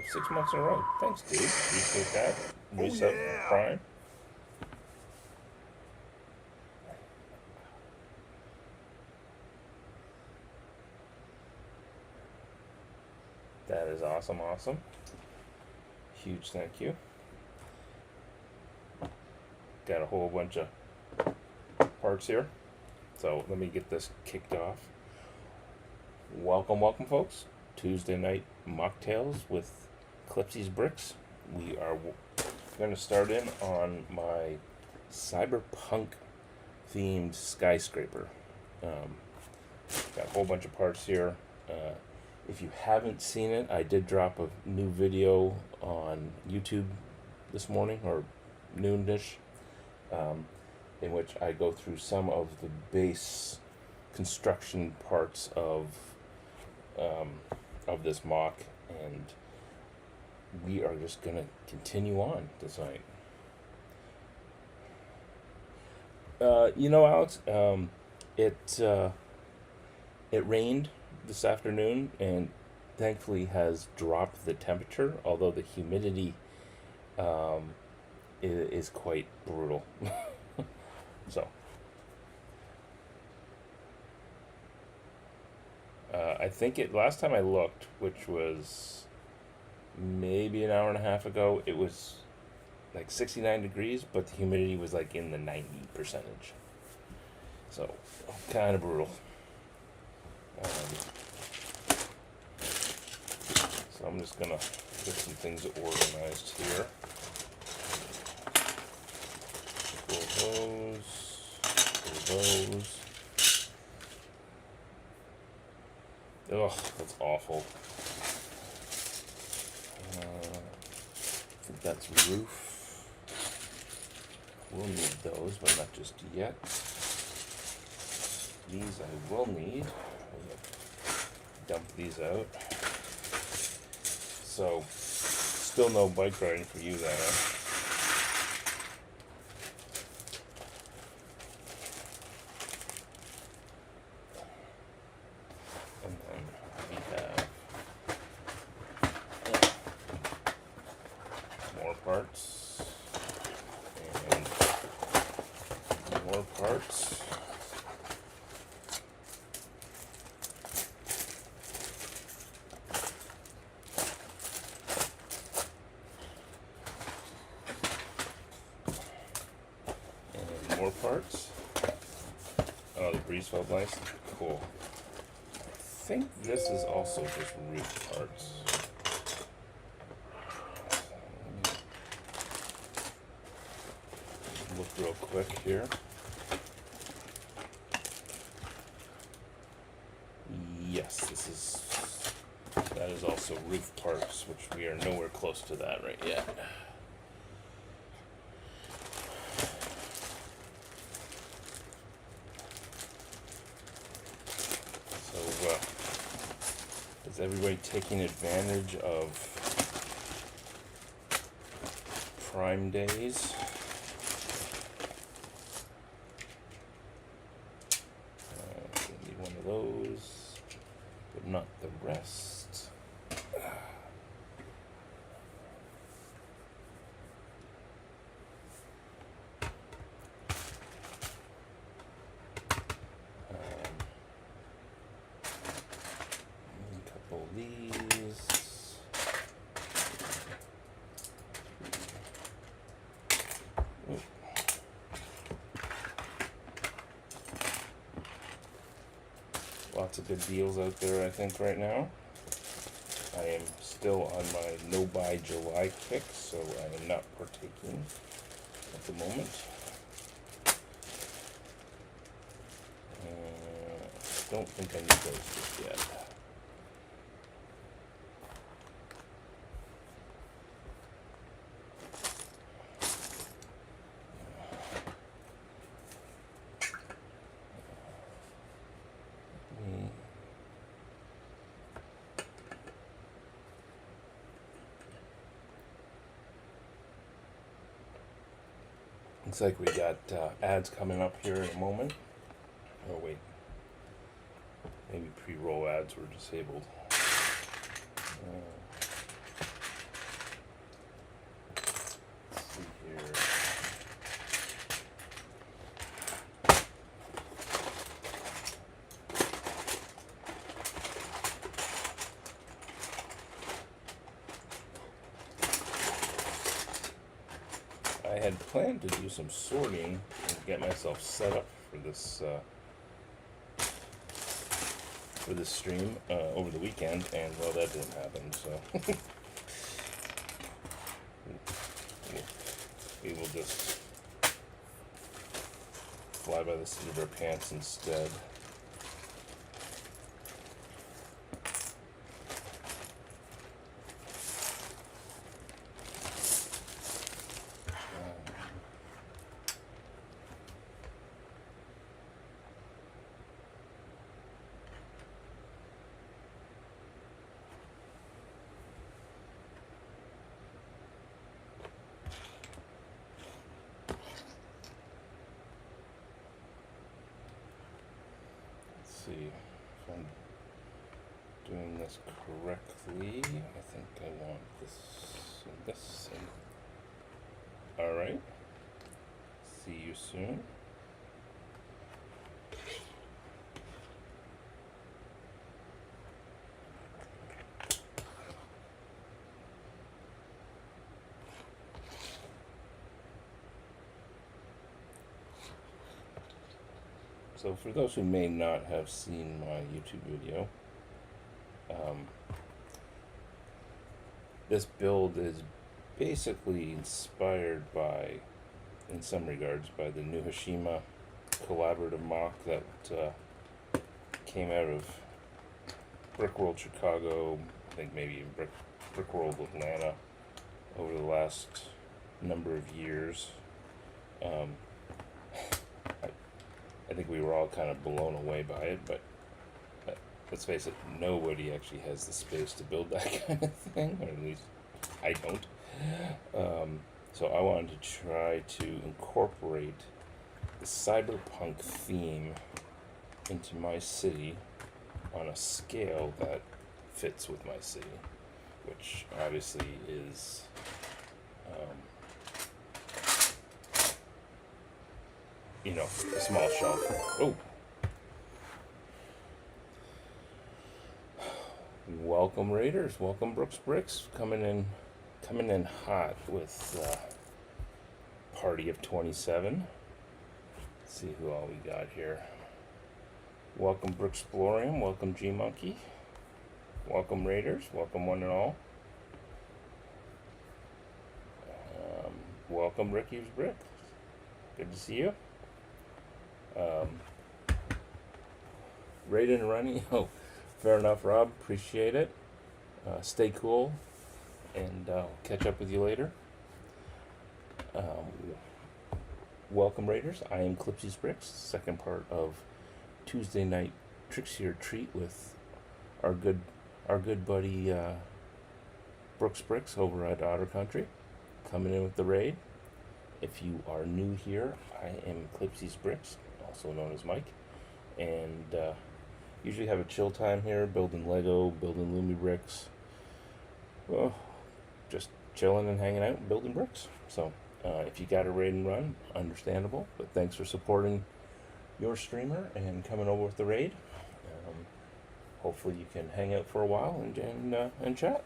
6 months in a row. Thanks, dude. Appreciate that. Reset Prime. That is awesome, awesome. Huge thank you. Got a whole bunch of parts here. So let me get this kicked off. Welcome, welcome, folks. Tuesday night Moc-tails with Clipsy's Bricks. We are going to start in on my Cyberpunk themed skyscraper. Got a whole bunch of parts here. If you haven't seen it, I did drop a new video on YouTube this morning, or noonish, in which I go through some of the base construction parts of this mock, and we are just going to continue on this night. Alex, it rained this afternoon and thankfully has dropped the temperature, although the humidity is quite brutal. So I think last time I looked, which was maybe an hour and a half ago, it was like 69 degrees, but the humidity was like in the 90%. So kind of brutal. So I'm just gonna get some things organized here. Pull those. Ugh, that's awful. I think that's roof. We'll need those, but not just yet. These I will need. Dump these out. So, still no bike riding for you there. And then we have more parts and more parts. More parts. Oh, the breeze felt nice. Cool. I think this is also just roof parts. Look real quick here. Yes, that is also roof parts, which we are nowhere close to that right yet. Is everybody taking advantage of Prime days? Need one of those, but not the rest. These. Ooh. Lots of good deals out there, I think, right now. I am still on my no buy July kick, so I am not partaking at the moment. Don't think I need those just yet. Looks like we got ads coming up here in a moment. Oh wait, maybe pre-roll ads were disabled. I had planned to do some sorting and get myself set up for this stream over the weekend, and well, that didn't happen. So we will just fly by the seat of our pants instead. See if I'm doing this correctly. I think I want this and this. All right. See you soon. So for those who may not have seen my YouTube video, this build is basically inspired by, in some regards, by the new Hashima collaborative mock that came out of Brickworld Chicago, I think maybe even Brickworld Atlanta, over the last number of years. I think we were all kind of blown away by it, but let's face it, nobody actually has the space to build that kind of thing, or at least I don't. So I wanted to try to incorporate the cyberpunk theme into my city on a scale that fits with my city, which obviously is a small shelf. Oh, welcome Raiders, welcome Brooks Bricks, coming in hot with party of 27. Let's see who all we got here. Welcome Bricksplorium, welcome G Monkey, welcome Raiders, welcome one and all. Welcome Rick Hughes Brick, good to see you. Raiden and running. Oh, fair enough, Rob. Appreciate it. Stay cool, and I'll catch up with you later. Welcome, Raiders. I am Clipsy's Bricks. Second part of Tuesday night Trixie or Treat with our good buddy Brooks Bricks over at Otter Country, coming in with the raid. If you are new here, I am Clipsy's Bricks, also known as Mike, and usually have a chill time here, building Lego, building Lumi bricks, well, just chilling and hanging out and building bricks. So if you got a raid and run, understandable, but thanks for supporting your streamer and coming over with the raid. Hopefully you can hang out for a while and chat.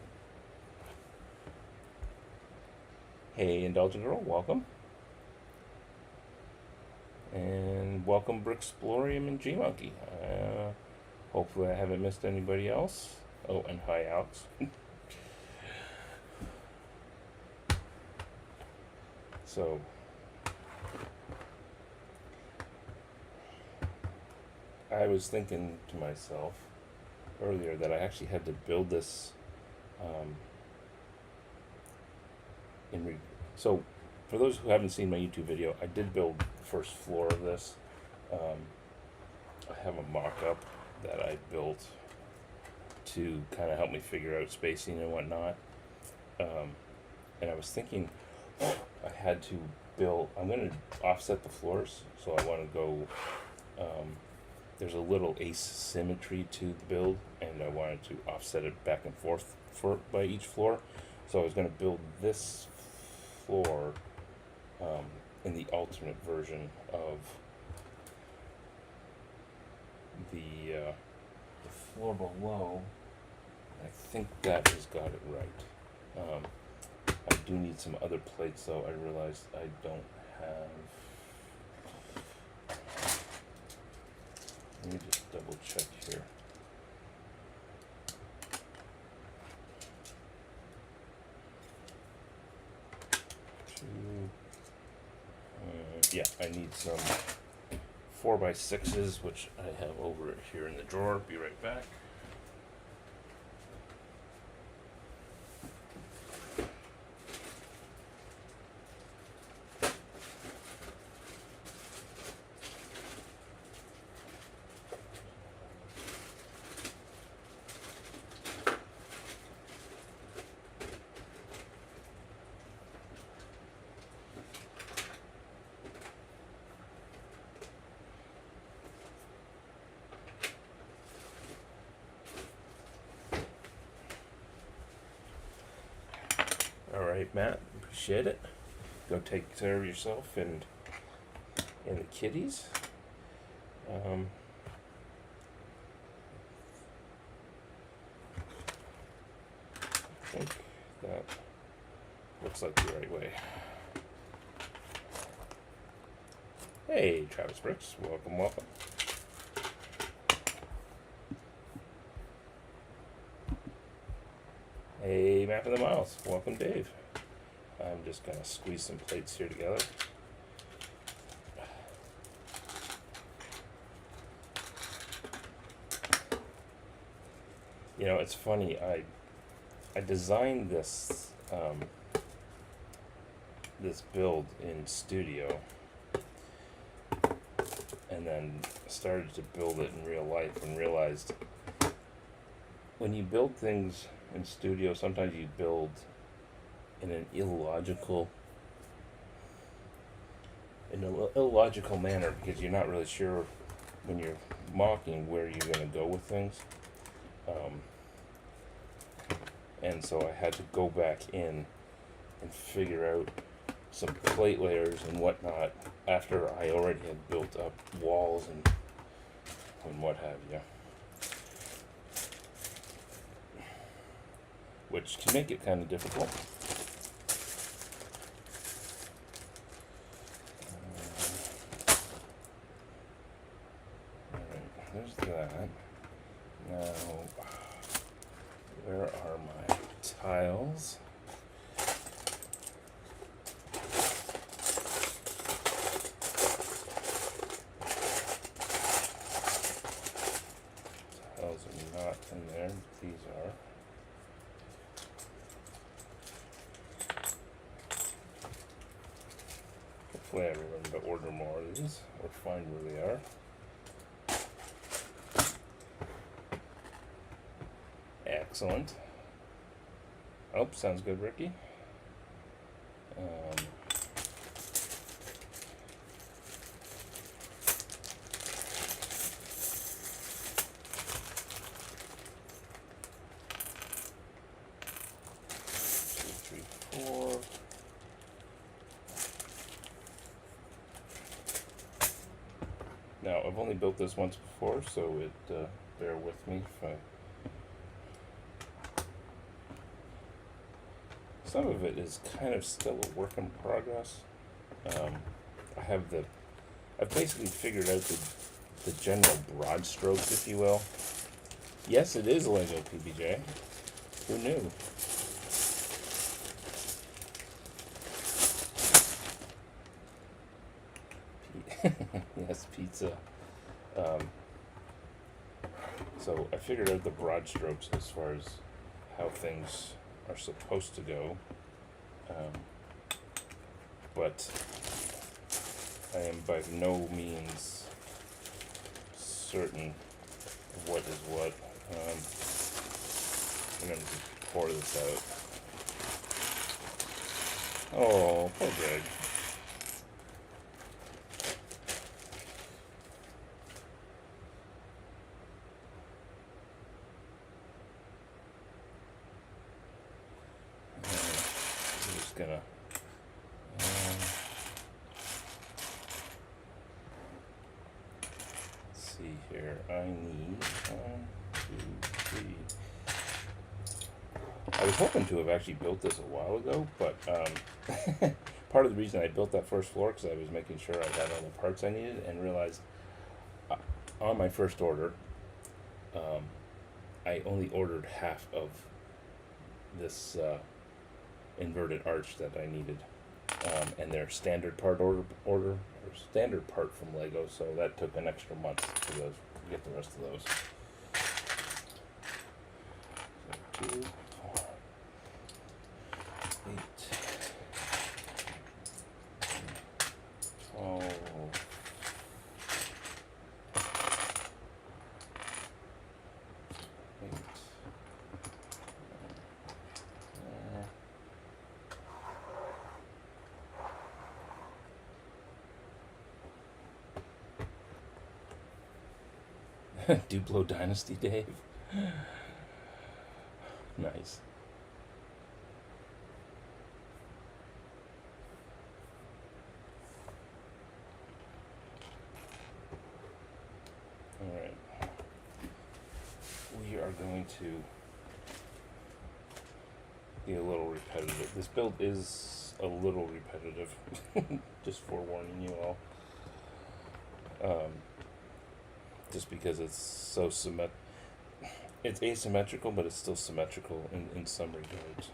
Hey, Indulgent Girl, welcome. And welcome Bricksplorium and G Monkey. Hopefully I haven't missed anybody else. Oh, and hi Alex. So I was thinking to myself earlier that I actually had to build this so for those who haven't seen my YouTube video, I did build the first floor of this. I have a mock-up that I built to kind of help me figure out spacing and whatnot. And I was thinking I had to build, I'm going to offset the floors, so I want to go, there's a little asymmetry to the build, and I wanted to offset it back and forth by each floor. So I was going to build this floor in the alternate version of the floor below. I think that has got it right. I do need some other plates though. I realized I don't have. Let me just double check here. Yeah, I need some 4x6s, which I have over here in the drawer. Be right back. All right, Matt, appreciate it. Go take care of yourself and the kitties. I think that looks like the right way. Hey, Travis Brooks, welcome, welcome. Hey, Map of the Miles, welcome, Dave. I'm just gonna squeeze some plates here together. You know, it's funny. I designed this this build in Studio, and then started to build it in real life, and realized when you build things in Studio, sometimes you build in an illogical manner, because you're not really sure when you're mocking where you're going to go with things. And so I had to go back in and figure out some plate layers and whatnot after I already had built up walls and what have you. Which can make it kind of difficult. Alright, there's that. Now, where are my tiles? Tiles are not in there, these are. Hopefully I remember to order more of these, or find where they are. Excellent. Oh, sounds good, Ricky. Two, three, four. Now, I've only built this once before, so bear with me if I... Some of it is kind of still a work in progress. I've basically figured out the general broad strokes, if you will. Yes, it is Lego PBJ. Who knew? Yes, pizza. So I figured out the broad strokes as far as how things are supposed to go, but I am by no means certain of what is what. I'm going to pour this out. Oh, poor Greg. Gonna let's see here. I need 1, 2, 3. I was hoping to have actually built this a while ago, but part of the reason I built that first floor because I was making sure I had all the parts I needed, and realized on my first order, I only ordered half of this inverted arch that I needed, and their standard part order or standard part from Lego, so that took an extra month to get the rest of those. So 2, 4, 8, 12. Duplo Dynasty Dave. Nice. Alright. We are going to be a little repetitive. This build is a little repetitive. Just forewarning you all. Just because it's so it's asymmetrical, but it's still symmetrical in some regards.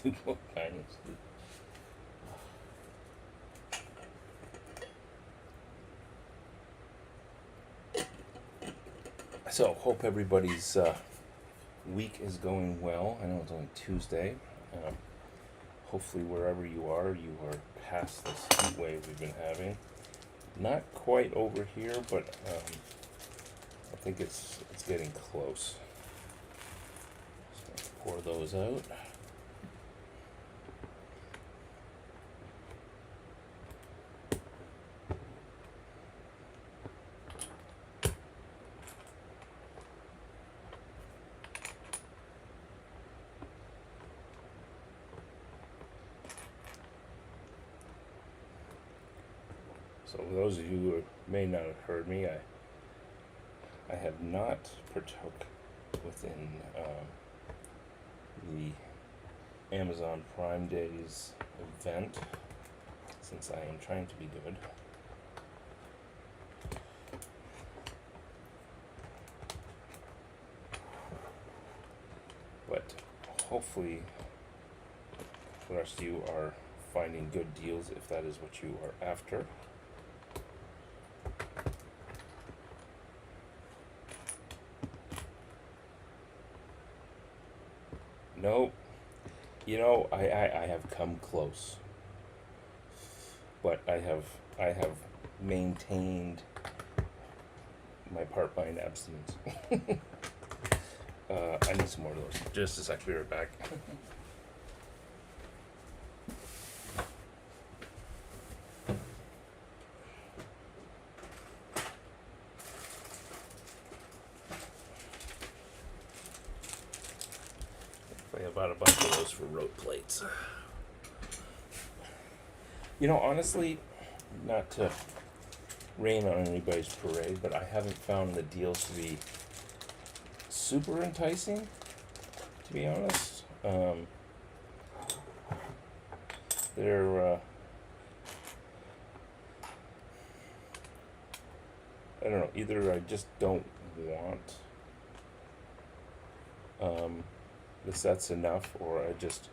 Duplo Dynasty. So, hope everybody's week is going well. I know it's only Tuesday. Hopefully, wherever you are past this heat wave we've been having. Not quite over here, but I think it's getting close. So, let's pour those out. So for those of you who may not have heard me, I have not partook within the Amazon Prime Days event, since I am trying to be good. But hopefully the rest of you are finding good deals if that is what you are after. No, you know, I have come close, but I have maintained my part buying abstinence. I need some more of those. Just a sec, be right back. I bought a bunch of those for road plates. You know, honestly, not to rain on anybody's parade, but I haven't found the deals to be super enticing, to be honest. They're, I don't know, either I just don't want the sets enough, or I just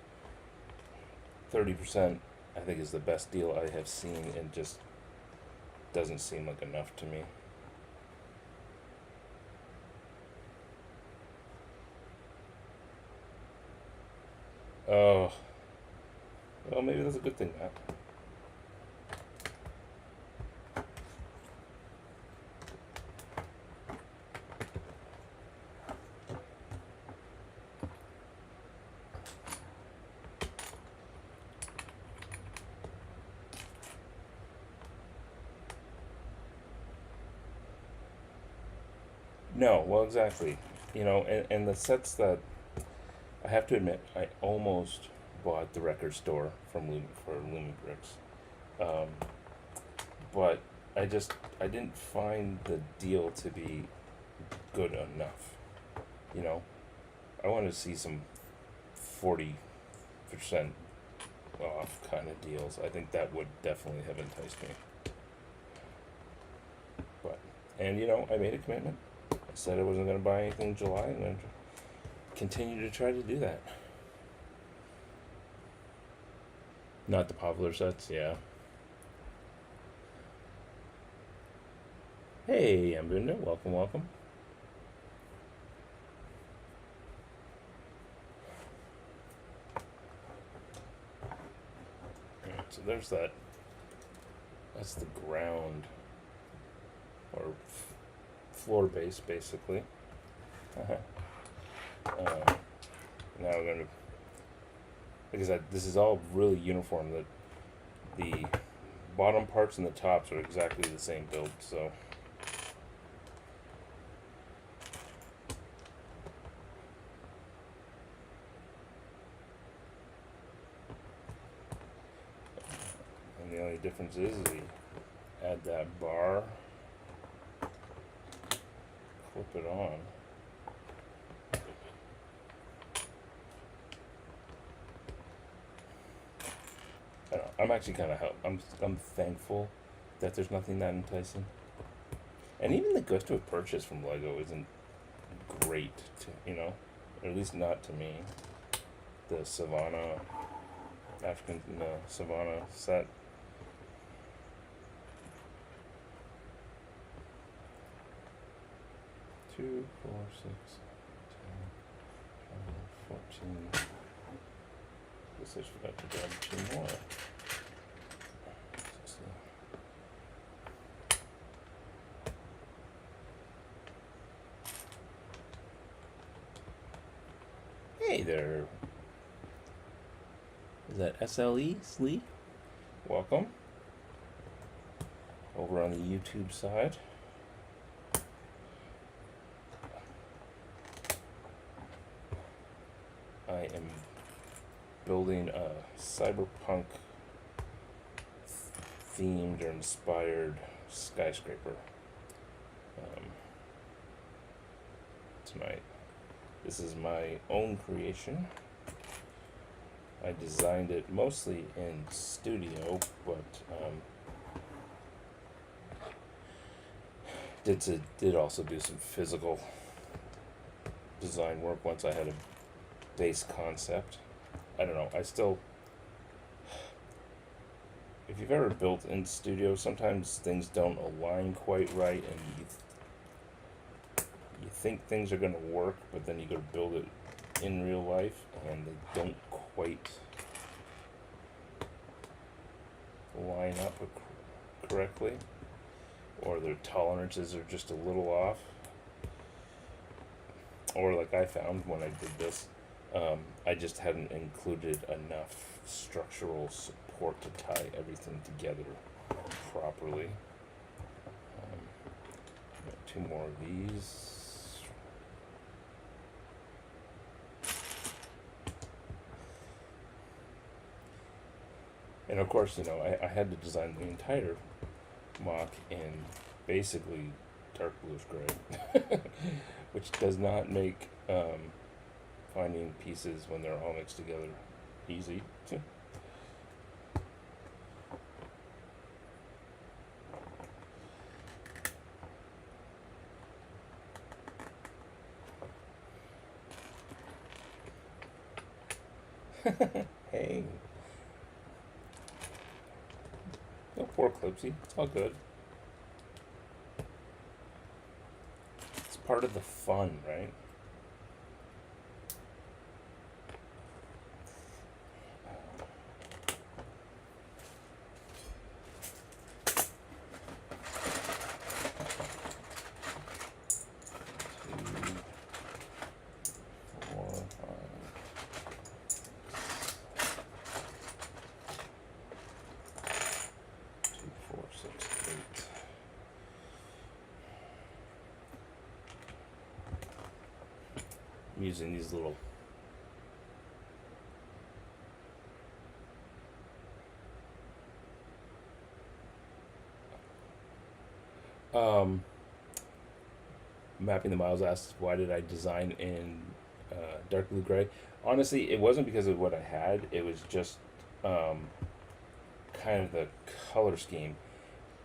30% I think is the best deal I have seen, and just doesn't seem like enough to me. Oh, well, maybe that's a good thing, Matt. No, well, exactly. You know, and the sets that I have to admit, I almost bought the record store from for Lumen Bricks, um, but I didn't find the deal to be good enough. You know, I wanted to see some 40% off kind of deals. I think that would definitely have enticed me. But and you know, I made a commitment. I said I wasn't going to buy anything in July, and I continue to try to do that. Not the popular sets, yeah. Hey, I'm Bunda. Welcome, welcome. Alright, so there's that. That's the ground, or floor base, basically. Now we're going to, like I said, this is all really uniform. The bottom parts and the tops are exactly the same build, so. And the only difference is we add that bar, clip it on. I don't know, I'm actually kind of I'm thankful that there's nothing that enticing. And even the Ghost of Purchase from Lego isn't great, to, or at least not to me. The Savannah, African Savannah set. Two, 4, 6, 10, 14. Guess I forgot to grab 2 more. Hey there. Is that SLE? Slee? Welcome. Over on the YouTube side. I am building a cyberpunk themed or inspired skyscraper tonight. This is my own creation. I designed it mostly in studio, but did also do some physical design work once I had a base concept. I don't know, if you've ever built in studio, sometimes things don't align quite right, and you think things are going to work, but then you go to build it in real life, and they don't quite line up correctly, or their tolerances are just a little off. Or like I found when I did this, I just hadn't included enough structural support to tie everything together properly. Got 2 more of these. And of course, I had to design the entire mock in basically dark bluish gray, which does not make finding pieces when they're all mixed together easy. Hey. No, poor Clipsy. It's all good. It's part of the fun, right? I'm using these little Mapping the Miles asks, why did I design in dark blue gray? Honestly, it wasn't because of what I had. It was just kind of the color scheme.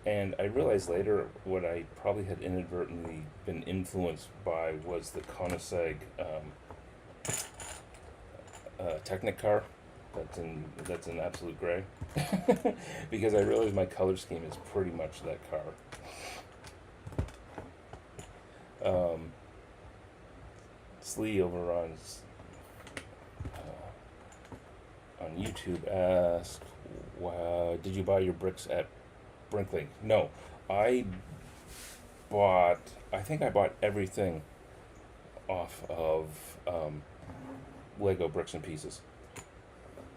And I realized later what I probably had inadvertently been influenced by was the Koenigsegg Technicar. That's in absolute gray. Because I realized my color scheme is pretty much that car. Slee over on YouTube asked, "Wow, did you buy your bricks at Brinklink?" No, I think I bought everything off of Lego Bricks and Pieces.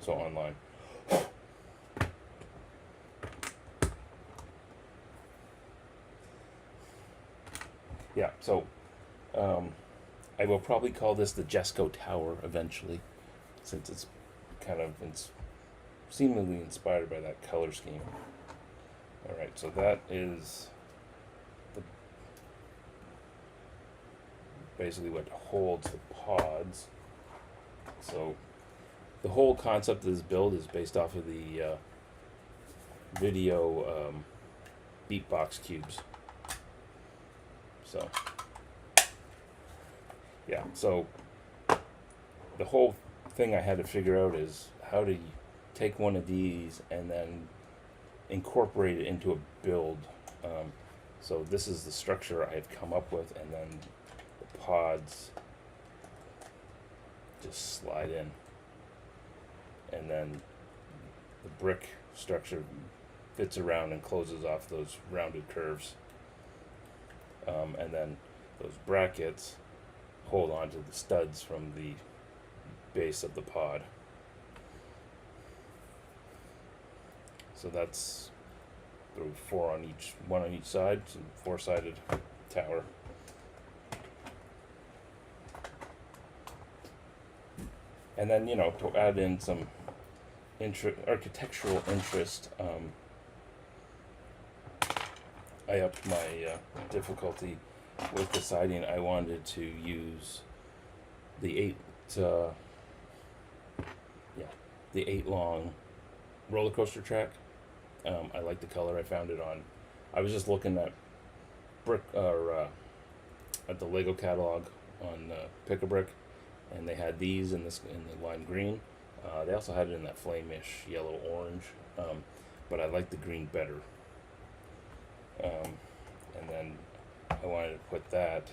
So online. Yeah, so I will probably call this the Jesco Tower eventually, since it's kind of seemingly inspired by that color scheme. Alright, so that is basically what holds the pods. So the whole concept of this build is based off of the video beatbox cubes. So yeah, so the whole thing I had to figure out is how to take one of these and then incorporate it into a build. So this is the structure I've come up with, and then the pods just slide in, and then the brick structure fits around and closes off those rounded curves, and then those brackets hold on to the studs from the base of the pod. So that's one on each side, so four-sided tower. And then, to add in some architectural interest, I upped my difficulty with deciding I wanted to use the eight long roller coaster track. I like the color. I found it on. I was just looking at at the Lego catalog on Pick-a-Brick, and they had these in the lime green. They also had it in that flame-ish yellow orange, but I like the green better. And then I wanted to put that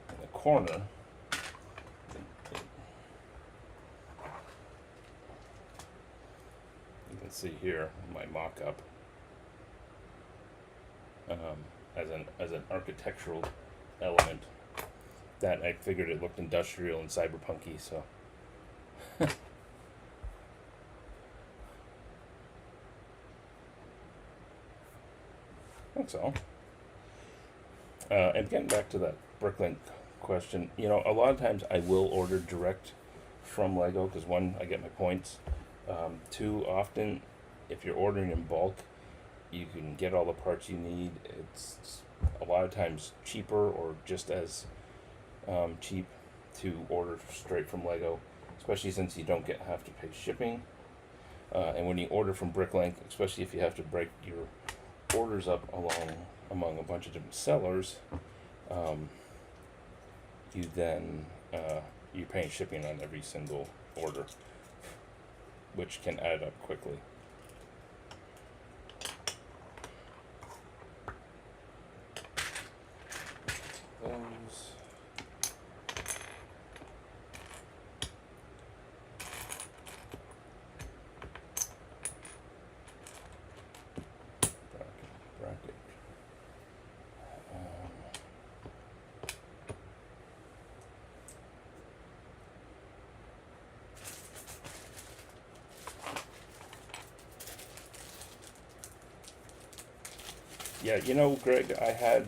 in the corner. You can see here my mock-up as an architectural element that I figured it looked industrial and cyberpunky, so that's all. And getting back to that Bricklink question, a lot of times I will order direct from Lego because, one, I get my points. Two, often if you're ordering in bulk, you can get all the parts you need. It's a lot of times cheaper or just as cheap to order straight from Lego, especially since you don't have to pay shipping. And when you order from Bricklink, especially if you have to break your orders up among a bunch of different sellers, you're paying shipping on every single order, which can add up quickly. Bracket. Yeah, Greg, I had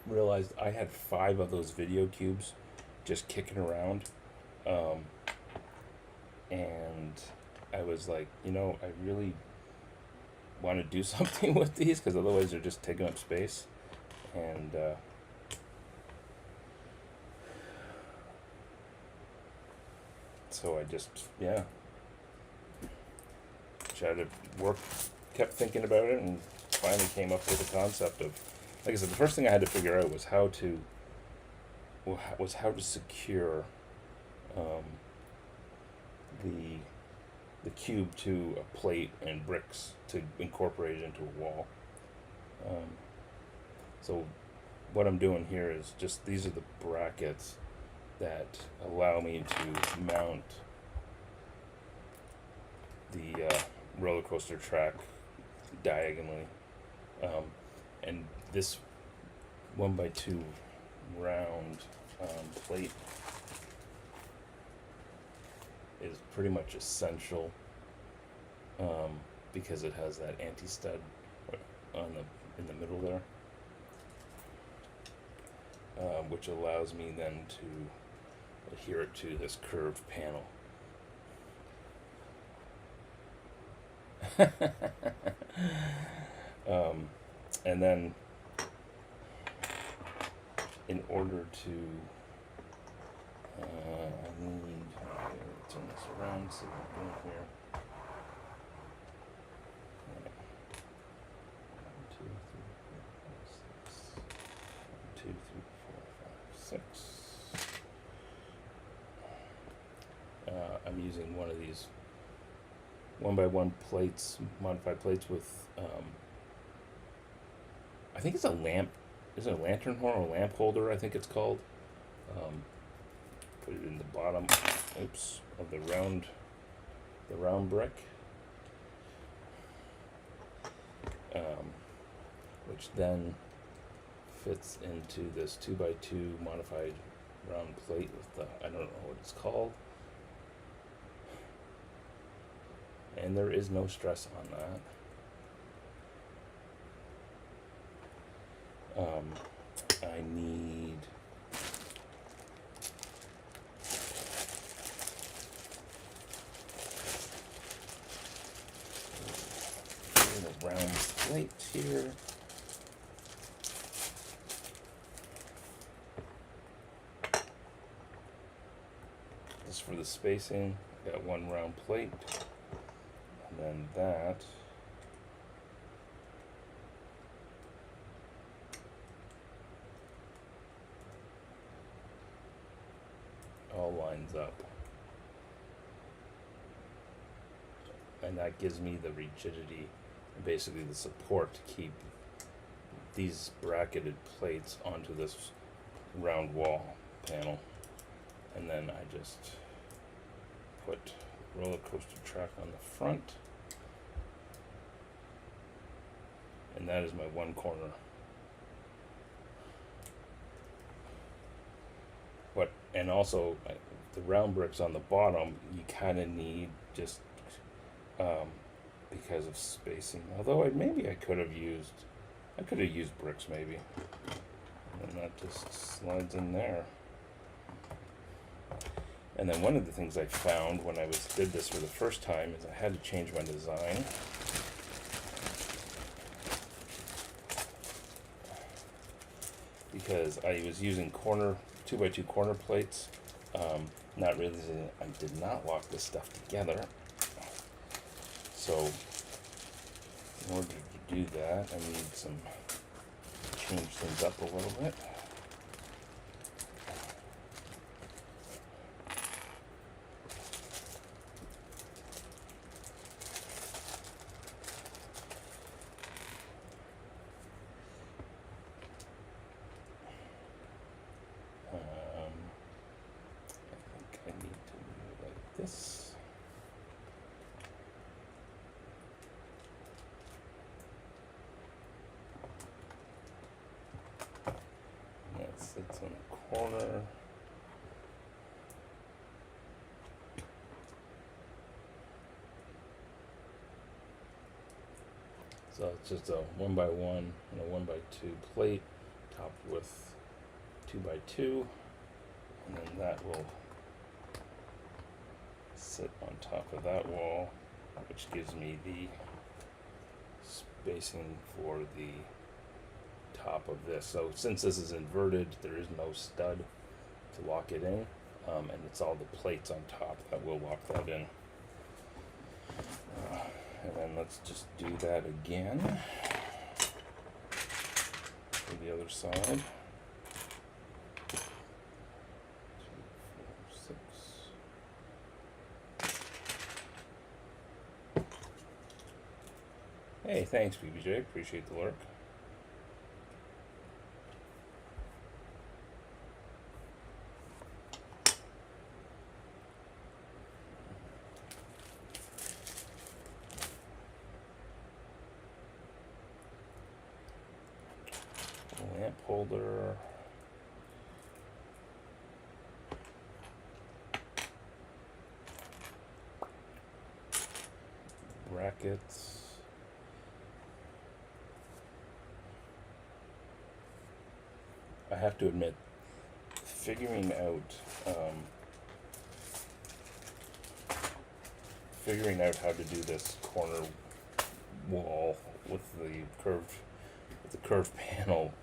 realized I had 5 of those video cubes just kicking around. And I was like, I really want to do something with these because otherwise they're just taking up space. And so I just, tried to kept thinking about it, and finally came up with the concept of, like I said, the first thing I had to figure out was how to secure the cube to a plate and bricks to incorporate it into a wall. So what I'm doing here is just, these are the brackets that allow me to mount the roller coaster track diagonally. And this 1x2 round plate is pretty much essential because it has that anti-stud in the middle there, which allows me then to adhere it to this curved panel. And then in order to I need turn this around so we can go here. 1, 2, 3, 4, 5, 6. 1, 2, 3, 4, 5, 6. I'm using one of these 1x1 plates, modified plates with I think it's a lamp. Is it a lantern horn or a lamp holder? I think it's called. Put it in the bottom. Oops, of the round brick, which then fits into this 2x2 modified round plate with the, I don't know what it's called. And there is no stress on that. I need a round plate here. Just for the spacing, I got one round plate, and then that. All lines up, and that gives me the rigidity and basically the support to keep these bracketed plates onto this round wall panel. And then I just put roller coaster track on the front, and that is my one corner. And also, the round bricks on the bottom, you kind of need just because of spacing. Although maybe I could have used bricks maybe, and that just slides in there. And then one of the things I found when I did this for the first time is I had to change my design. Because I was using 2x2 corner plates, not realizing I did not lock this stuff together. So in order to do that, I need change things up a little bit. This. That sits on the corner. So it's just a 1x1 and a 1x2 plate topped with 2x2. And then that will sit on top of that wall, which gives me the spacing for the top of this. So since this is inverted, there is no stud to lock it in, and it's all the plates on top that will lock that in. And then let's just do that again for the other side. 2, 4, 6. Hey, thanks, BBJ. Appreciate the lurk. Lamp holder. Brackets. I have to admit, figuring out how to do this corner wall with the curved panel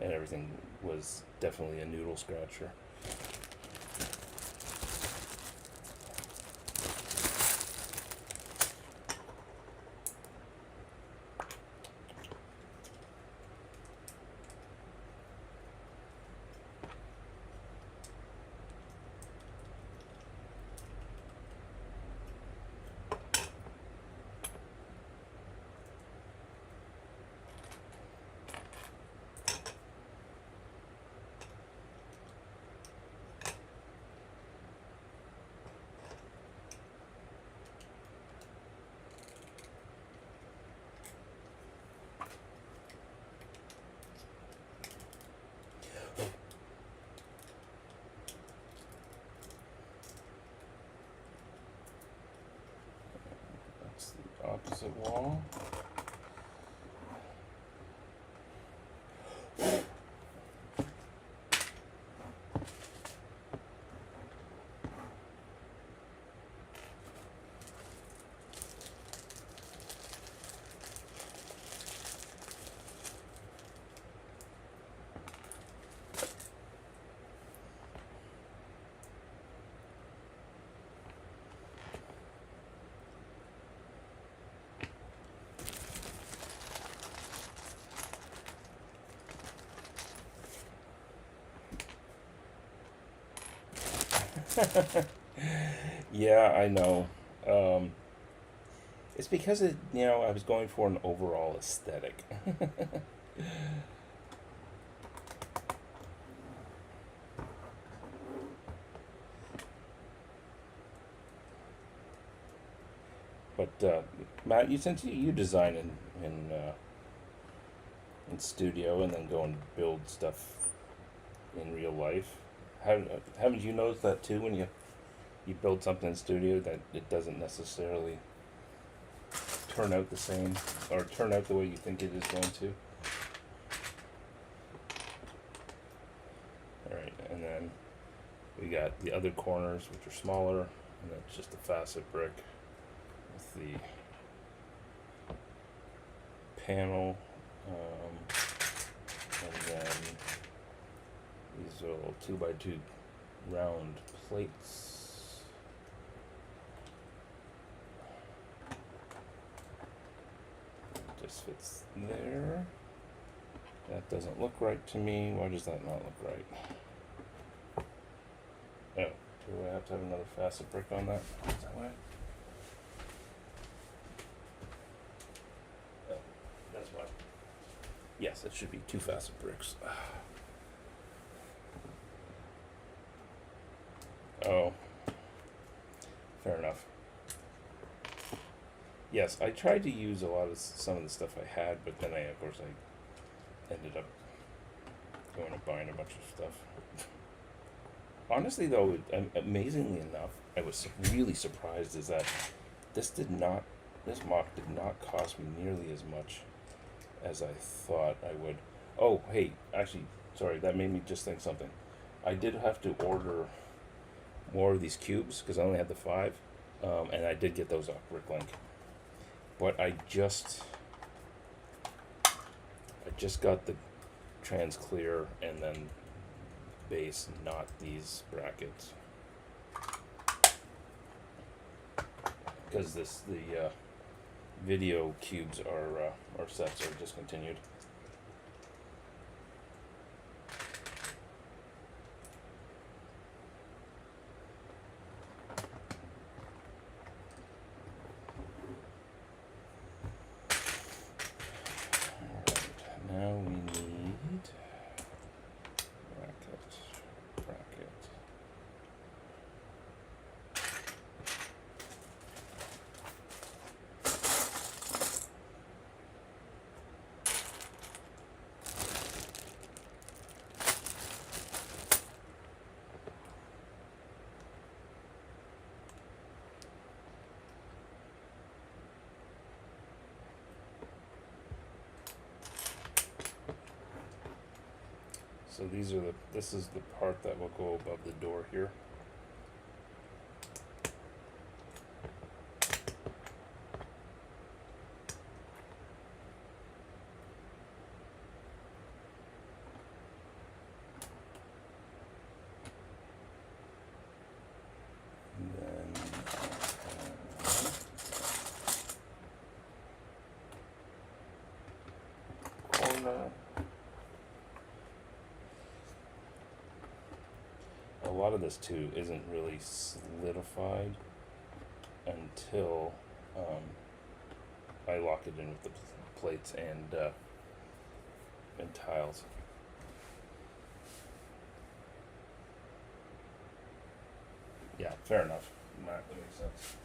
and everything was definitely a noodle scratcher. Opposite wall. Yeah, I know. It's because I was going for an overall aesthetic. But Matt, since you design in studio and then go and build stuff in real life, haven't you noticed that too when you build something in studio that it doesn't necessarily turn out the same or turn out the way you think it is going to? Alright, and then we got the other corners, which are smaller, and that's just a facet brick with the panel, and then these are little 2x2 round plates. Just fits there. That doesn't look right to me. Why does that not look right? Oh, do I have to have another facet brick on that? Is that why? Oh, that's why. Yes, it should be 2 facet bricks. Oh, fair enough. Yes, I tried to use some of the stuff I had, but then I ended up going and buying a bunch of stuff. Honestly, though, amazingly enough, I was really surprised is that this mock did not cost me nearly as much as I thought I would. Oh, hey, actually, sorry, that made me just think something. I did have to order more of these cubes because I only had the 5, and I did get those off Bricklink. But I just got the trans clear and then base, not these brackets, because the video cubes or sets are discontinued. Now we need bracket. So this is the part that will go above the door here. And then corner. A lot of this too isn't really solidified until I lock it in with the plates and tiles. Yeah, fair enough. That makes sense.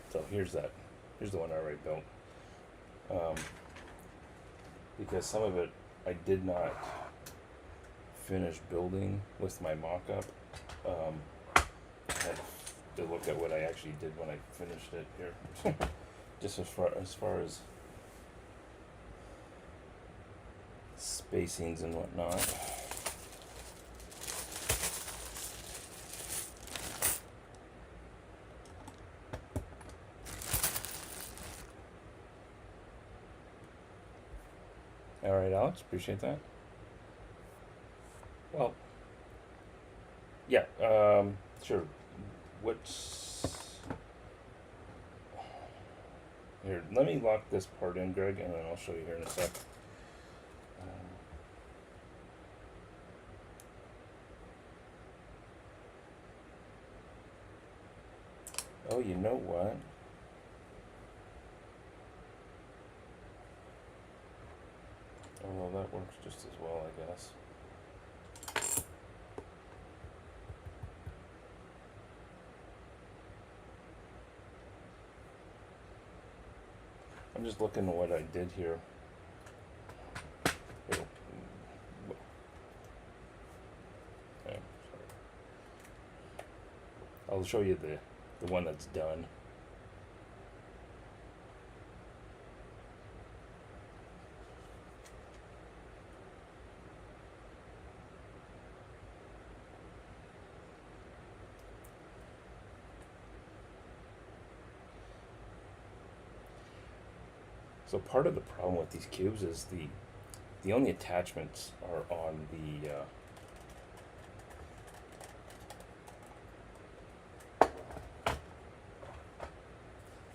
So here's the one I already built. Because some of it I did not finish building with my mock-up. I had to look at what I actually did when I finished it here. Just as far as spacings and whatnot. All right, Alex, appreciate that. Well, yeah, sure. Here, let me lock this part in, Greg, and then I'll show you here in a sec. Oh, you know what? Oh, well, that works just as well, I guess. I'm just looking at what I did here. Here. Yeah, I'll show you the one that's done. So part of the problem with these cubes is the only attachments are on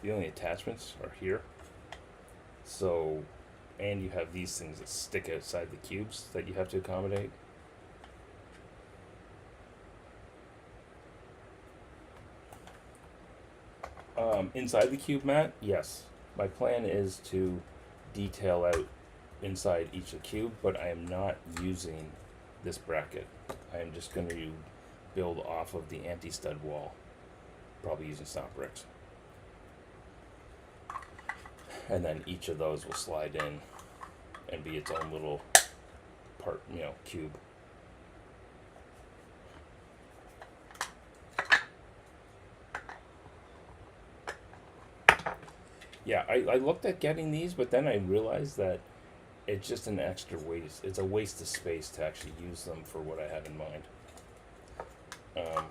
the only attachments are here. So, and you have these things that stick outside the cubes that you have to accommodate. Inside the cube mat, yes. My plan is to detail out inside each of the cube, but I am not using this bracket. I am just going to build off of the anti-stud wall, probably using stomp bricks. And then each of those will slide in and be its own little part, cube. Yeah, I looked at getting these, but then I realized that it's just an extra waste. It's a waste of space to actually use them for what I had in mind. Um,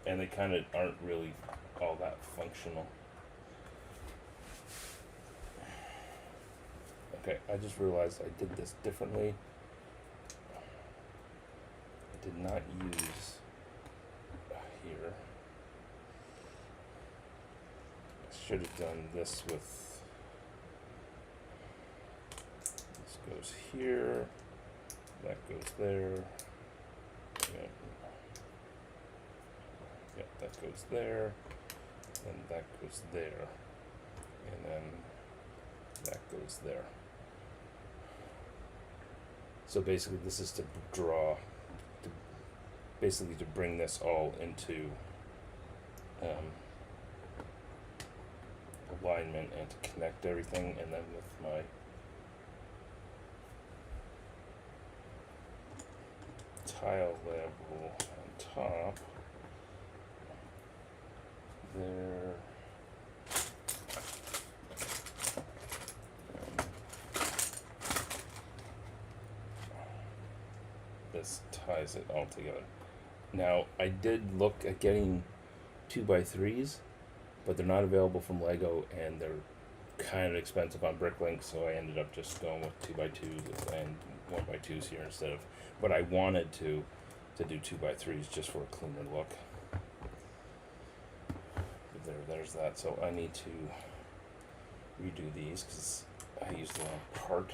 and they kind of aren't really all that functional. Okay, I just realized I did this differently. I did not use here. I should have done this with, this goes here, that goes there, yeah, yep, that goes there, and that goes there, and then that goes there. So basically this is to draw, basically to bring this all into alignment and to connect everything, and then with my tile level on top there, this ties it all together. Now I did look at getting 2x3s, but they're not available from Lego, and they're kind of expensive on Bricklink, so I ended up just going with 2x2s and 1x2s here instead of. But I wanted to do 2x3s just for a cleaner look. But there's that. So I need to redo these because I used the wrong part.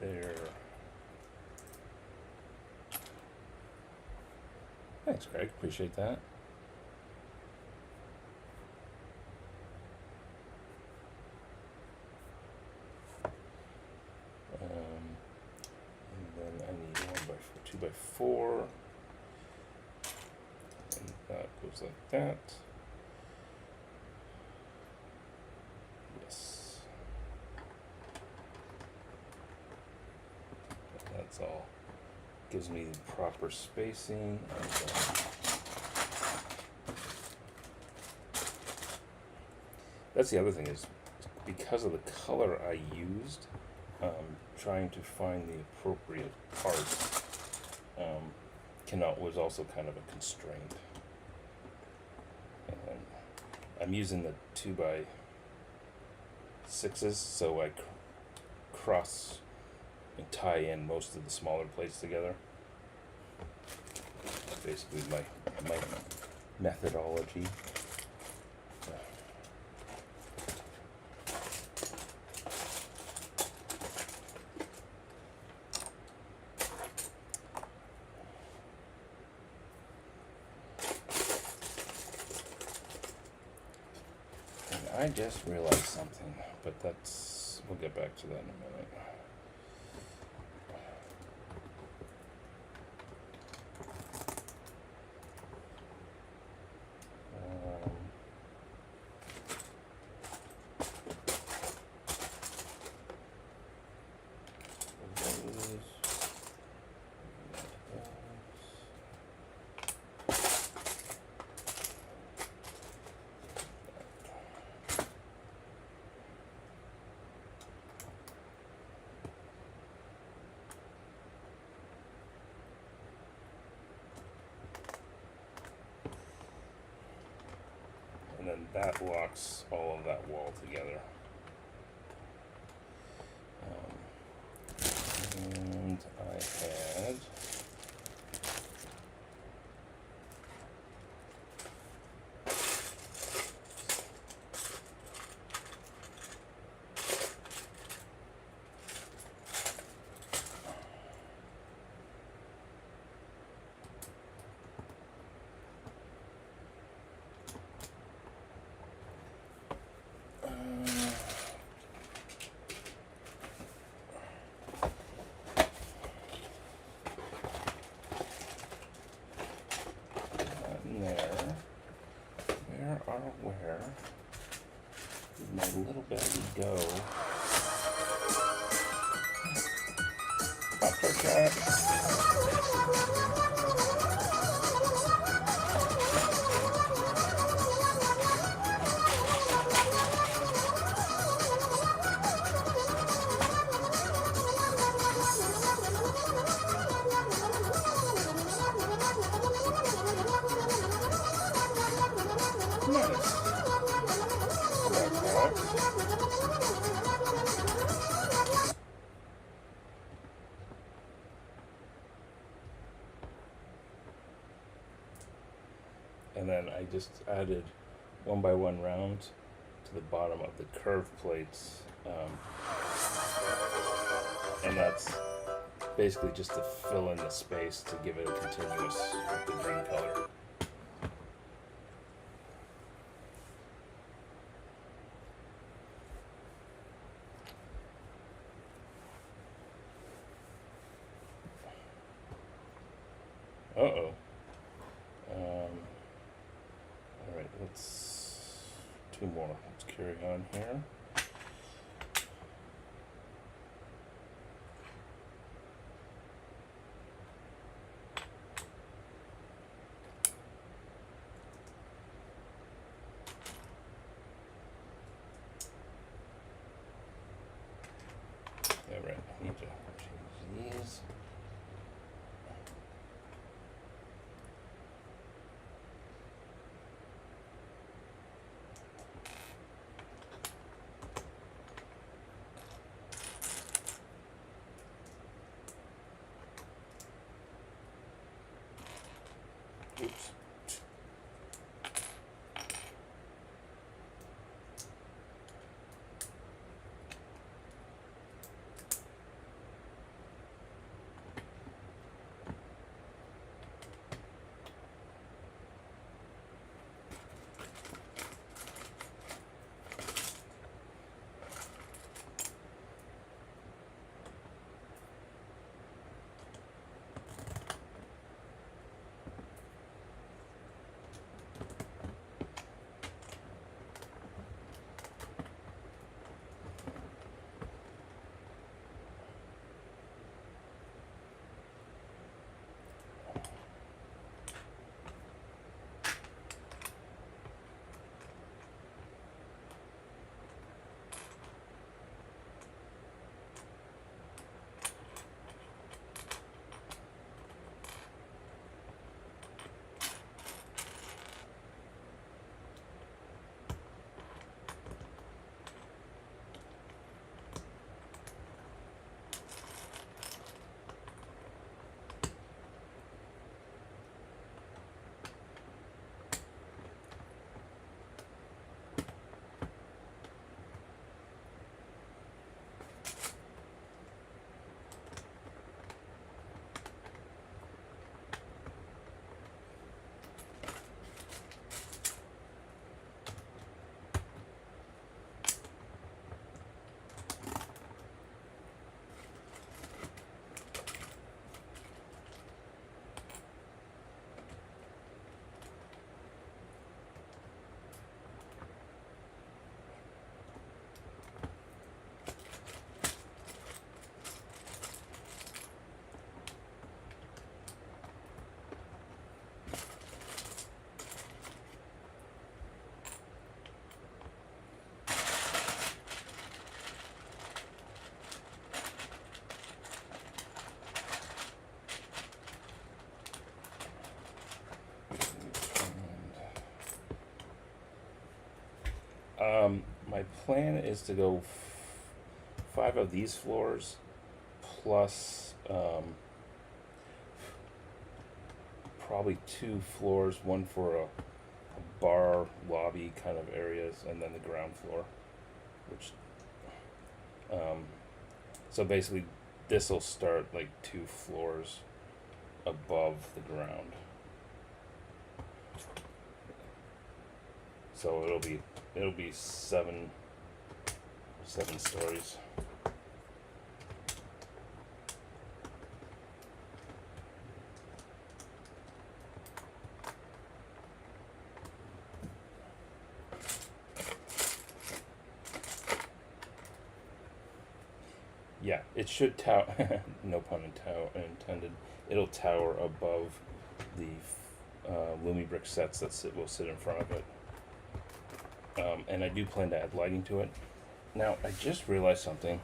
There. Thanks, Greg. Appreciate that. And then I need 2x4. And that goes like that. Yes. That's all. Gives me the proper spacing. That's the other thing, is because of the color I used, trying to find the appropriate parts was also kind of a constraint. And I'm using the 2x6s, so I cross and tie in most of the smaller plates together. Basically my methodology. And I just realized something, but we'll get back to that in a minute. And then that locks all of that wall together. And I had where? My little baggy go. Pop-Tart cat. Nice. And then I just added 1x1 rounds to the bottom of the curved plates, and that's basically just to fill in the space to give it a continuous with the green color. Uh-oh. Alright, let's... two more. Let's carry on here. Alright, I need to change these. Oops. My plan is to go 5 of these floors plus probably 2 floors, one for a bar lobby kind of areas, and then the ground floor, which so basically this will start like 2 floors above the ground, so it'll be 7 stories. Yeah, it should tower. No pun intended. It'll tower above the Lumi brick sets that will sit in front of it. And I do plan to add lighting to it. Now, I just realized something.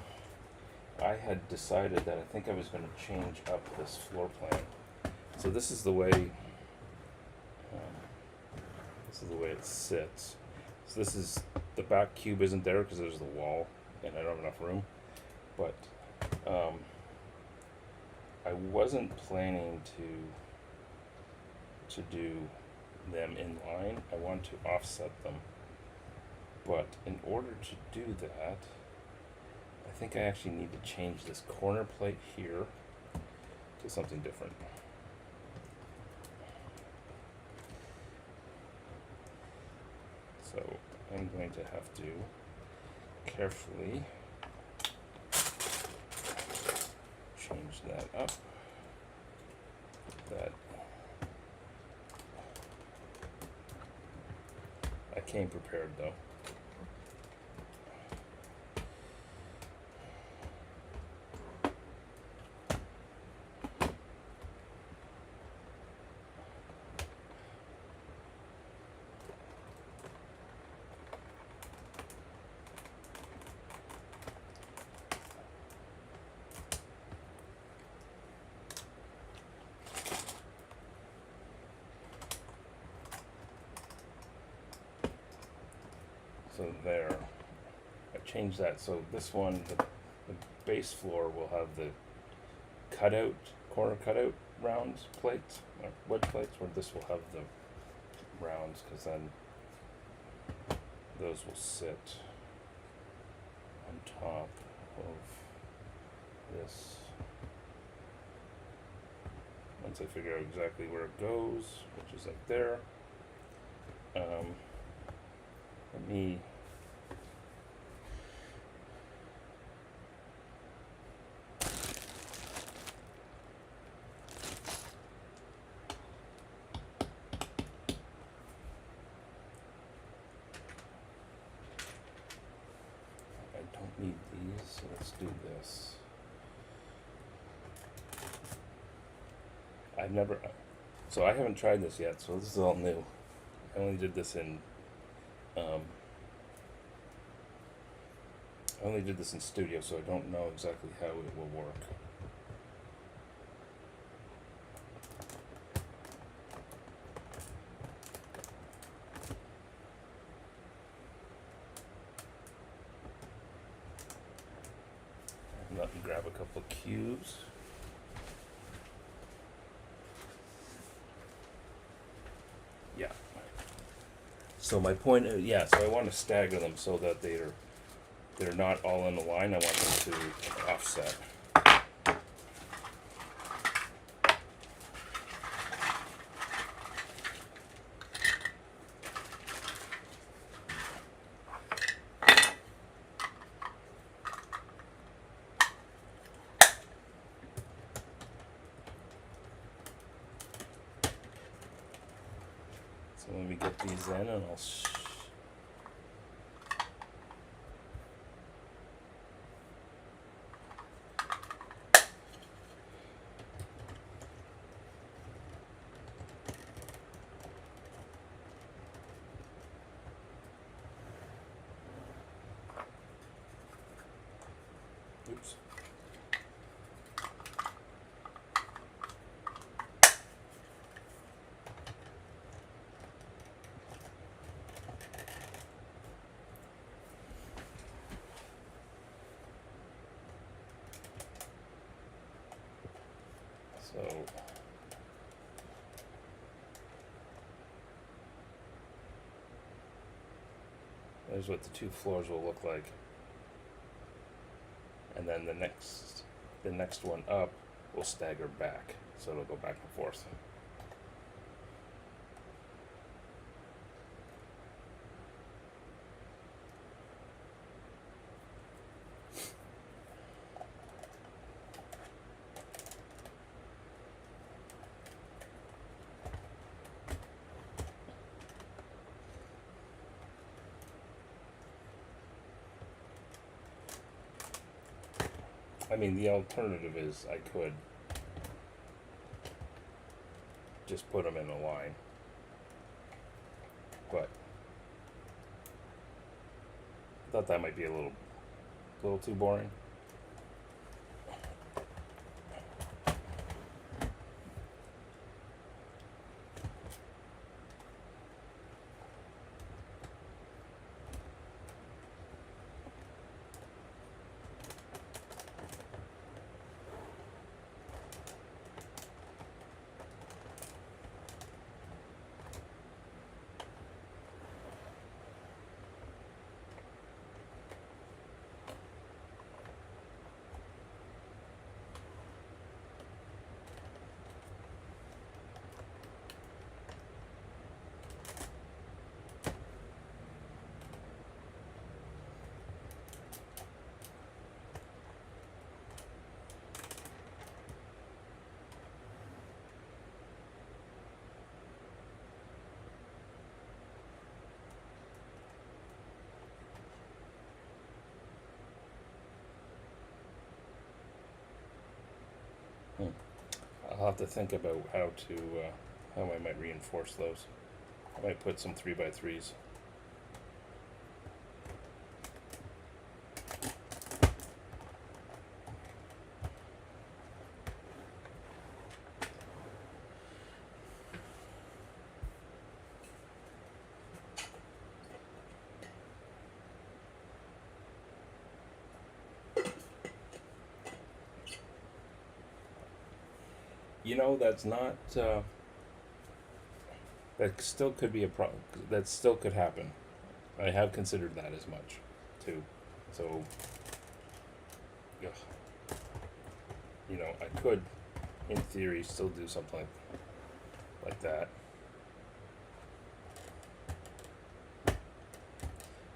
I had decided that I think I was going to change up this floor plan. So this is the way. This is the way it sits. So this is the back cube isn't there because there's the wall, and I don't have enough room. But I wasn't planning to do them in line. I want to offset them. But in order to do that, I think I actually need to change this corner plate here to something different. So I'm going to have to carefully change that up. That I came prepared though. So there, I changed that. So this one, the base floor will have the corner cutout round plates, wood plates, where this will have the rounds, because then those will sit on top of this. Once I figure out exactly where it goes, which is like there. Let me I don't need these, so let's do this. So I haven't tried this yet, so this is all new. I only did this in studio, so I don't know exactly how it will work. Let me grab a couple of cubes. Yeah. So my point, so I want to stagger them so that they're not all in the line. I want them to offset. So let me get these in, and I'll oops. So there's what the two floors will look like. And then the next one up will stagger back, so it'll go back and forth. I mean, the alternative is I could just put them in a line, but I thought that might be a little too boring. I'll have to think about how I might reinforce those. I might put some 3x3s. You know, that's not. That still could be a problem. That still could happen. I have considered that as much, too. So, ugh. You know, I could, in theory, still do something like that.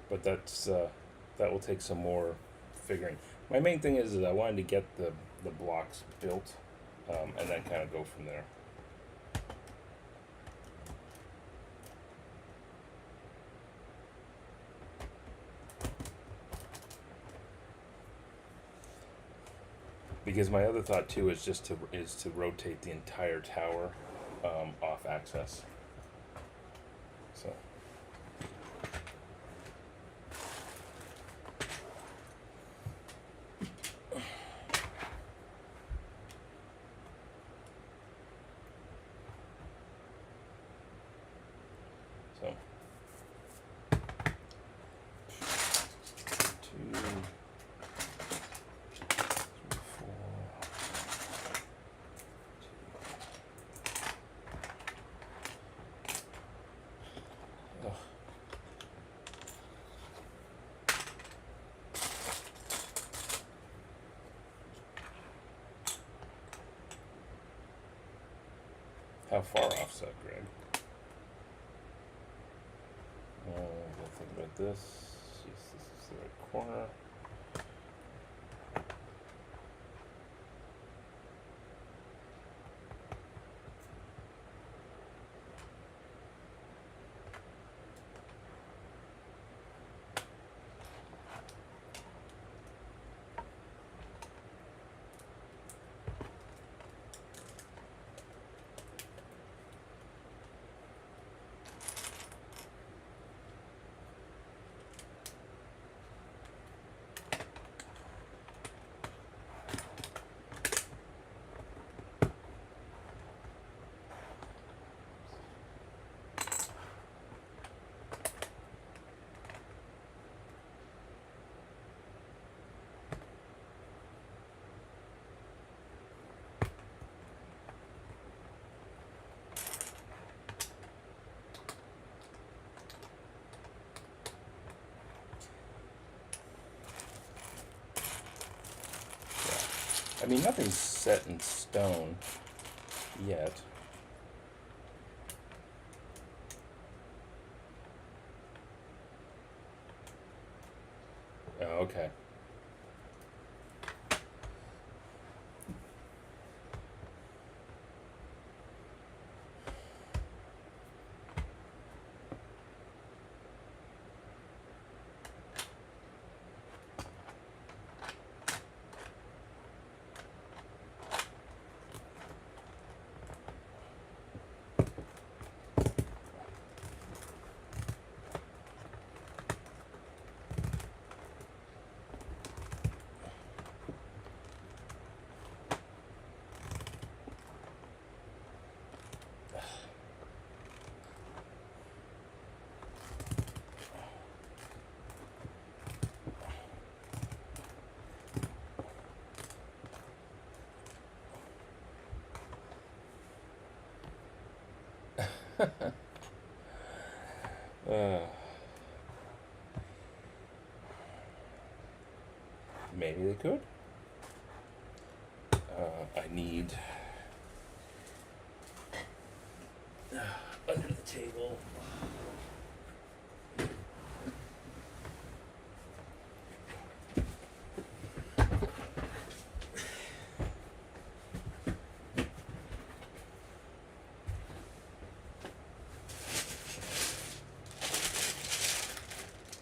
But that will take some more figuring. My main thing is I wanted to get the blocks built, and then kind of go from there. Because my other thought too is to rotate the entire tower off axis. So. So. 2, 3, 4. Ugh. How far offset, Greg? We'll think about this. Yes, this is the right corner. I mean, nothing's set in stone yet. Oh, okay. uh, maybe they could. I need under the table.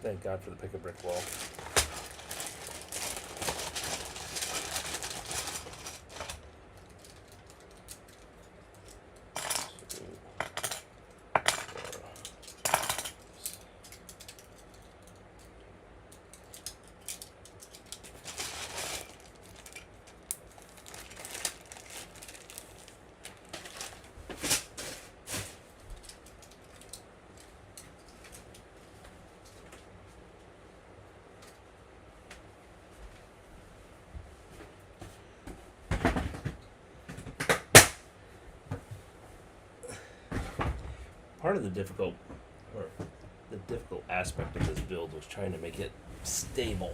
Thank God for the pick a brick wall. Part of the difficult aspect of this build was trying to make it stable.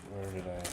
Where did I?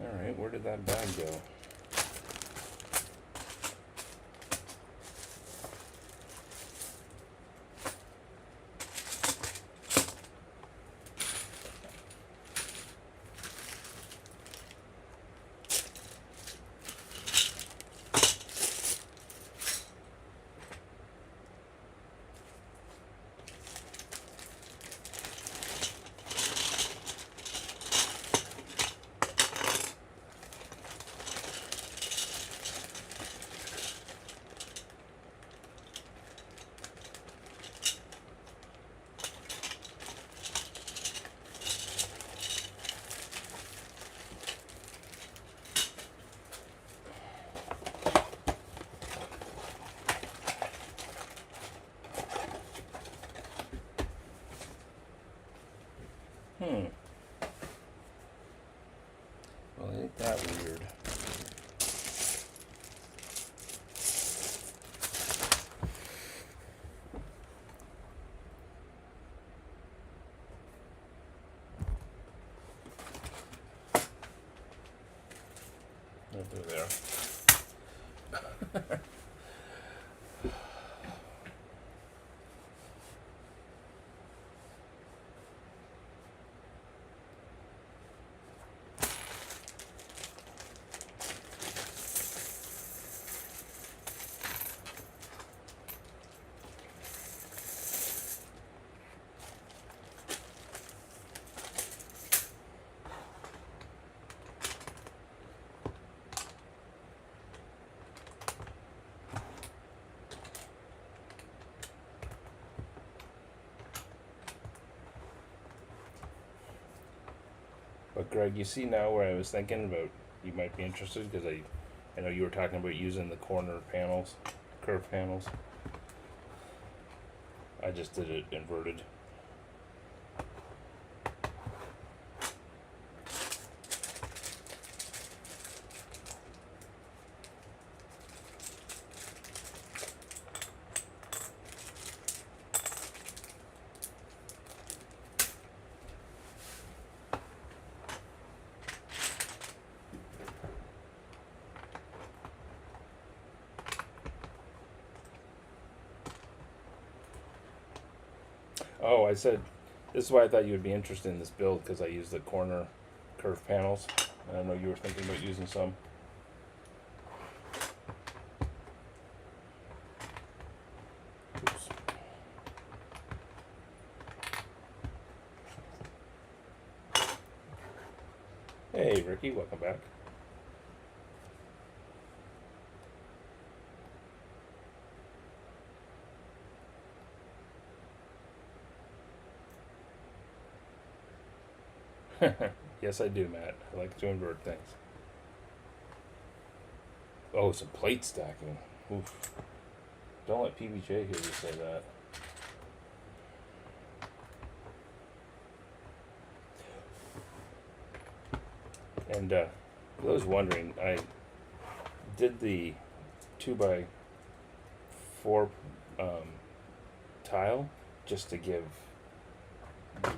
All right, where did that bag go? Well, ain't that weird? Over there. But Greg, you see now where I was thinking about you might be interested because I know you were talking about using the corner panels, curved panels. I just did it inverted. Oh, I said, this is why I thought you would be interested in this build because I use the corner curved panels. And I know you were thinking about using some. Oops. Hey, Ricky, welcome back. Yes, I do, Matt. I like to invert things. Oh, some plate stacking. Oof. Don't let PBJ hear you say that. And for those wondering, I did the 2x4 tile just to give the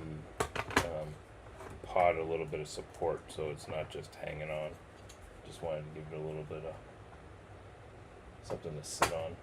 pod a little bit of support so it's not just hanging on. Just wanted to give it a little bit of something to sit on.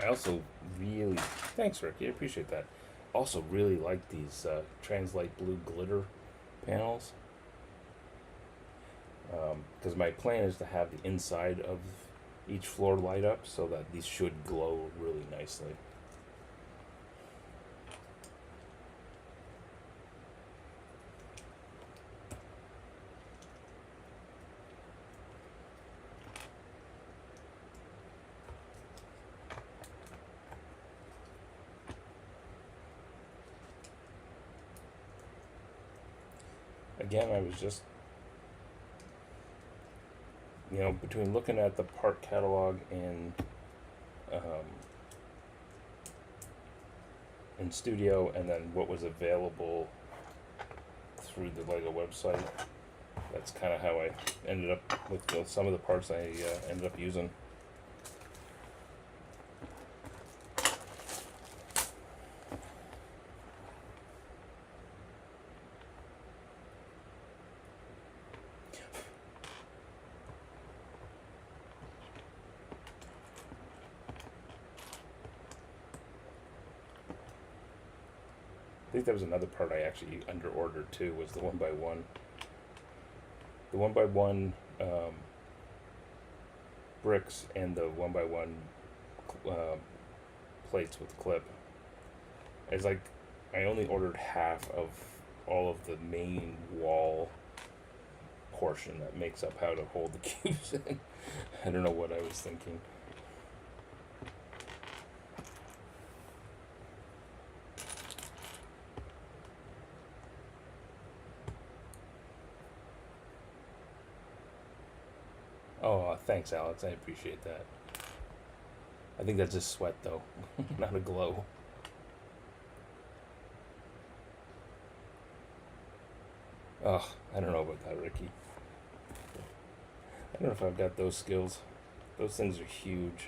I also really, thanks Ricky, I appreciate that. Also really like these Translite Blue glitter panels. Because my plan is to have the inside of each floor light up so that these should glow really nicely. Again, I was just, between looking at the part catalog in Studio and then what was available through the LEGO website, that's kind of how I ended up with some of the parts I ended up using. I think there was another part I actually under ordered too, was the 1x1. The 1x1 bricks and the 1x1 plates with clip. It's like I only ordered half of all of the main wall portion that makes up how to hold the cubes in. I don't know what I was thinking. Oh, thanks, Alex. I appreciate that. I think that's just sweat, though, not a glow. Oh, I don't know about that, Ricky. I don't know if I've got those skills. Those things are huge.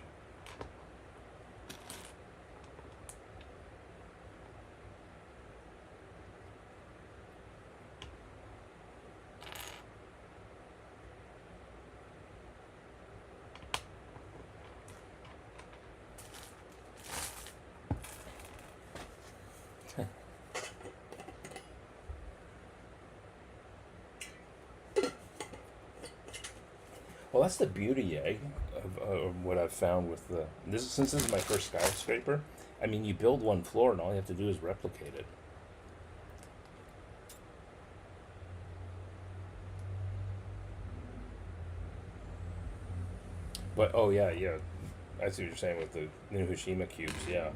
Well, that's the beauty, of what I've found with since this is my first skyscraper. I mean, you build one floor, and all you have to do is replicate it. But oh yeah, yeah, I see what you're saying with the Hiroshima cubes. Yeah,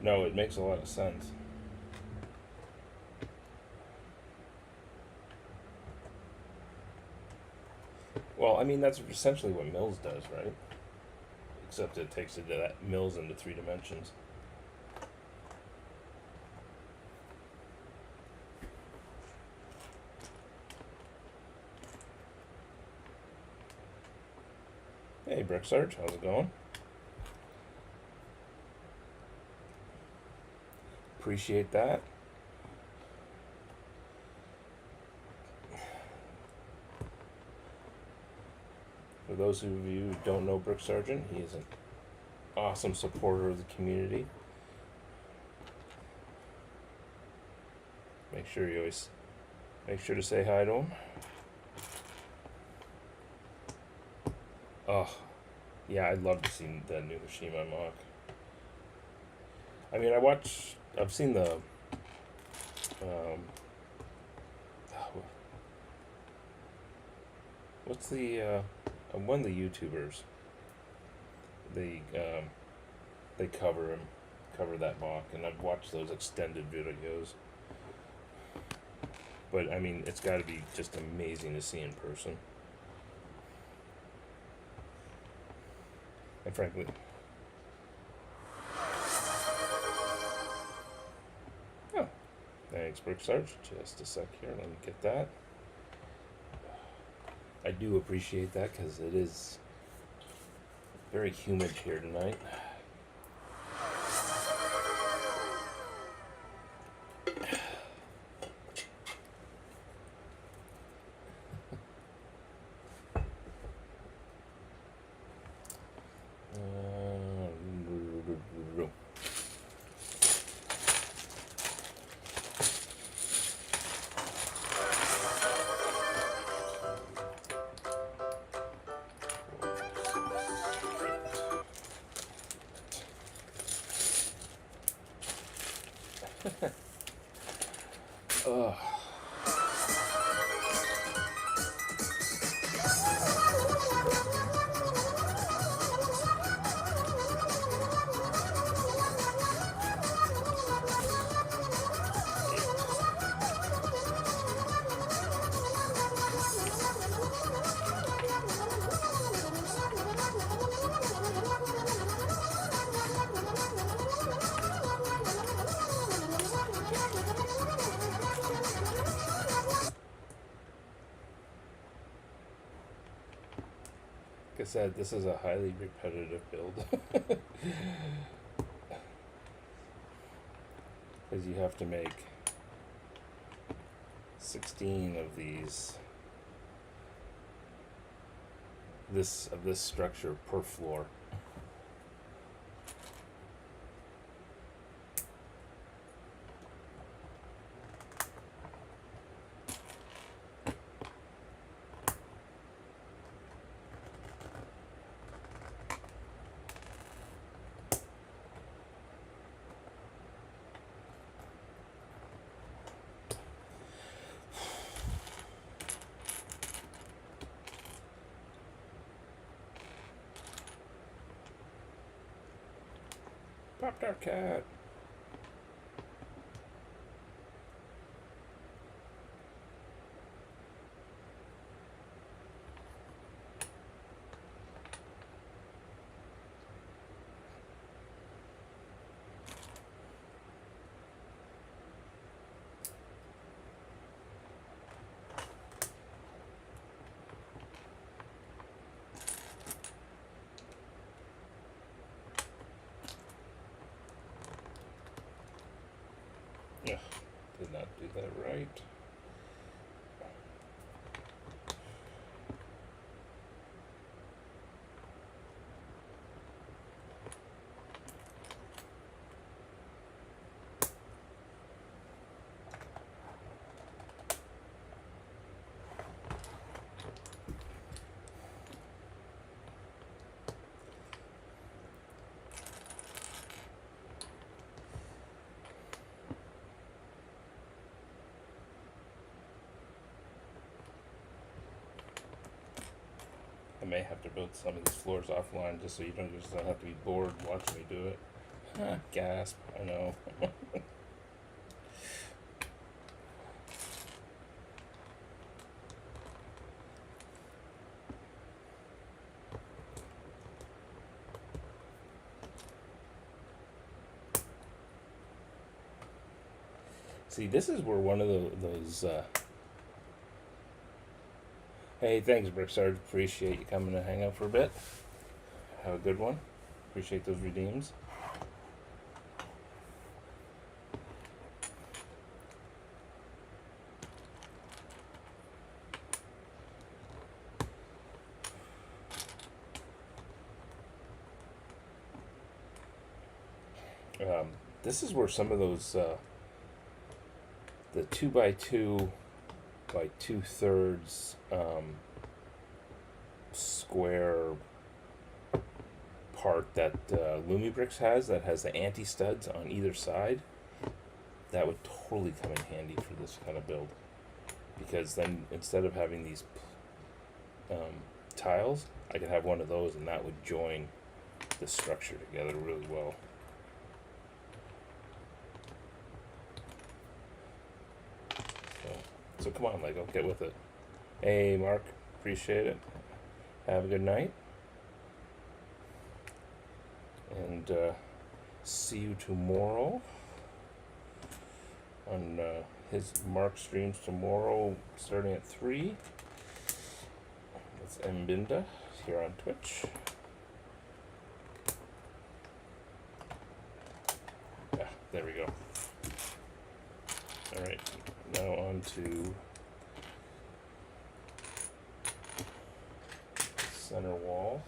no, it makes a lot of sense. Well, I mean that's essentially what Mills does, right? Except it takes it to that Mills into 3 dimensions. Hey, Brick Sarge, how's it going? Appreciate that. For those of you who don't know Brick Sargent, he is an awesome supporter of the community. Make sure you always make sure to say hi to him. Oh, yeah, I'd love to see the new Hiroshima mock. I mean, I've seen the, what's the, one of the YouTubers, they, they cover that mock, and I've watched those extended videos. But, I mean, it's gotta be just amazing to see in person. And frankly, oh, thanks, Brick Sarge. Just a sec here, let me get that. I do appreciate that because it is very humid here tonight. Ugh. Like I said, this is a highly repetitive build. Because you have to make 16 of these of this structure per floor. Popped our cat. do that right. I may have to build some of these floors offline just so you don't have to be bored watching me do it. Gasp, I know. See, this is where one of those. Hey, thanks, Bricksard. Appreciate you coming to hang out for a bit. Have a good one. Appreciate those redeems. This is where some of those the 2x2 by 2/3 square part that Lumibricks has, that has the anti-studs on either side, that would totally come in handy for this kind of build, because then instead of having these tiles, I could have one of those and that would join the structure together really well. So come on, Lego, get with it. Hey, Mark, appreciate it. Have a good night. And see you tomorrow on his Mark streams tomorrow starting at 3. That's Mbinda here on Twitch. Yeah, there we go. Alright, now on to center wall.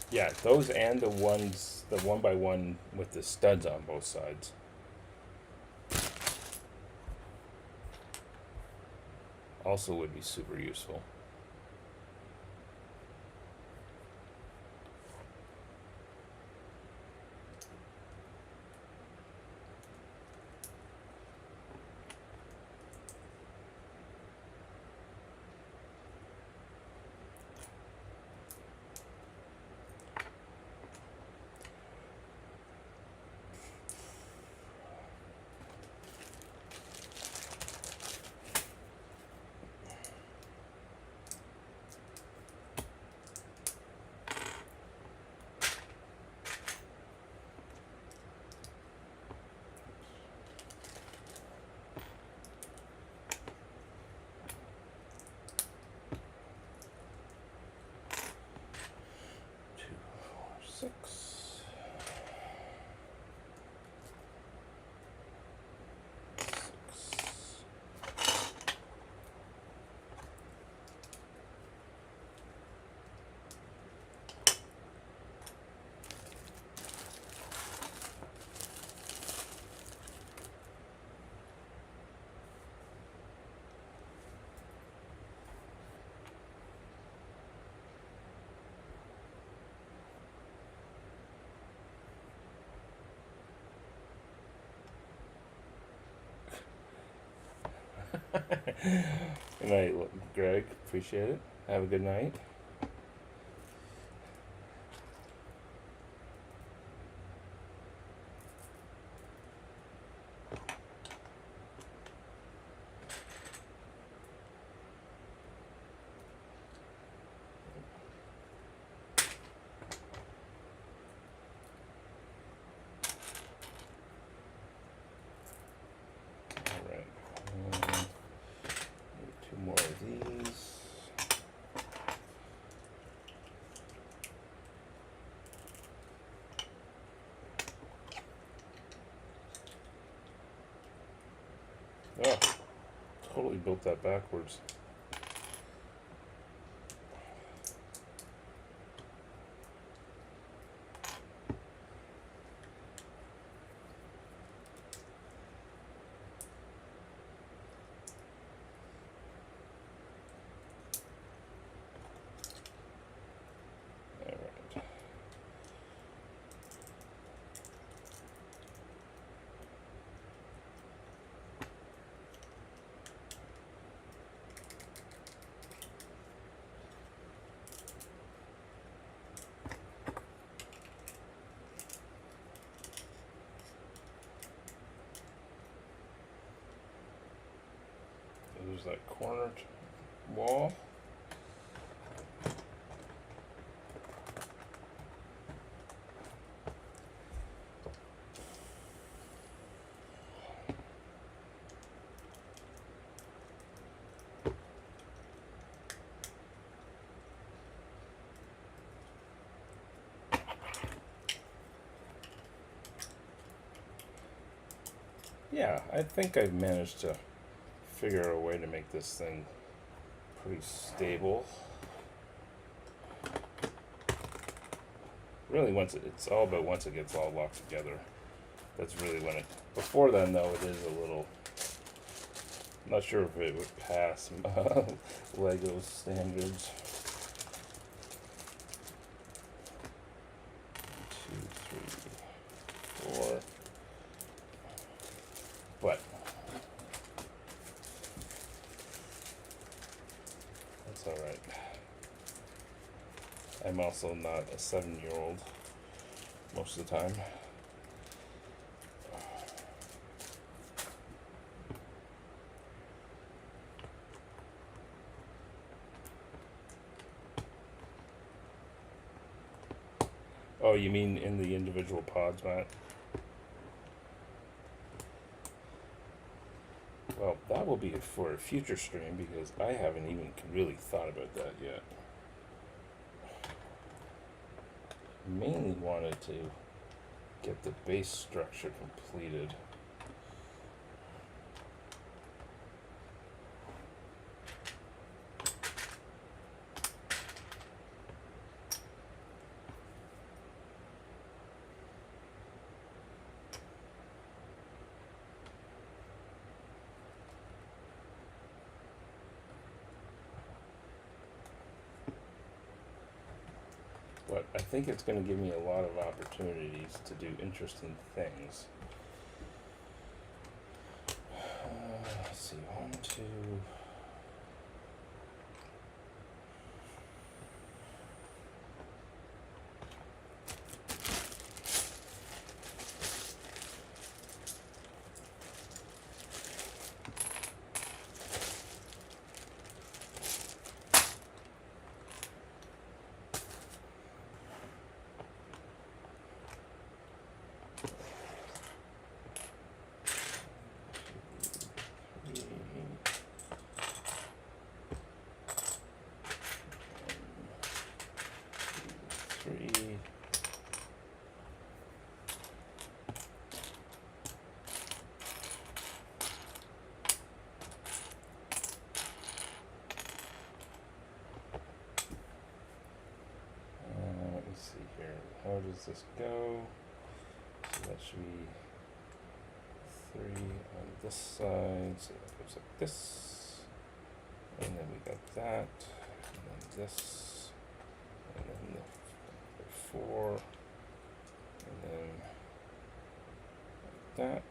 Yeah, those and the 1x1 with the studs on both sides. Also would be super useful. Good night, Greg. Appreciate it. Have a good night. Oh, totally built that backwards. Alright. There's that corner wall. Yeah, I think I've managed to figure a way to make this thing pretty stable. Really, it's all about once it gets all locked together. That's really when it. Before then, though, it is a little. I'm not sure if it would pass Lego standards. 1, 2, 3, 4. But that's all right. I'm also not a 7-year-old most of the time. Oh, you mean in the individual pods, Matt? Well, that will be for a future stream because I haven't even really thought about that yet. Mainly wanted to get the base structure completed. But I think it's going to give me a lot of opportunities to do interesting things. Let's see, 1, 2. Let me see here. How does this go? So that should be 3 on this side. So that goes like this. And then we got that. And then this. And then the 4. And then like that.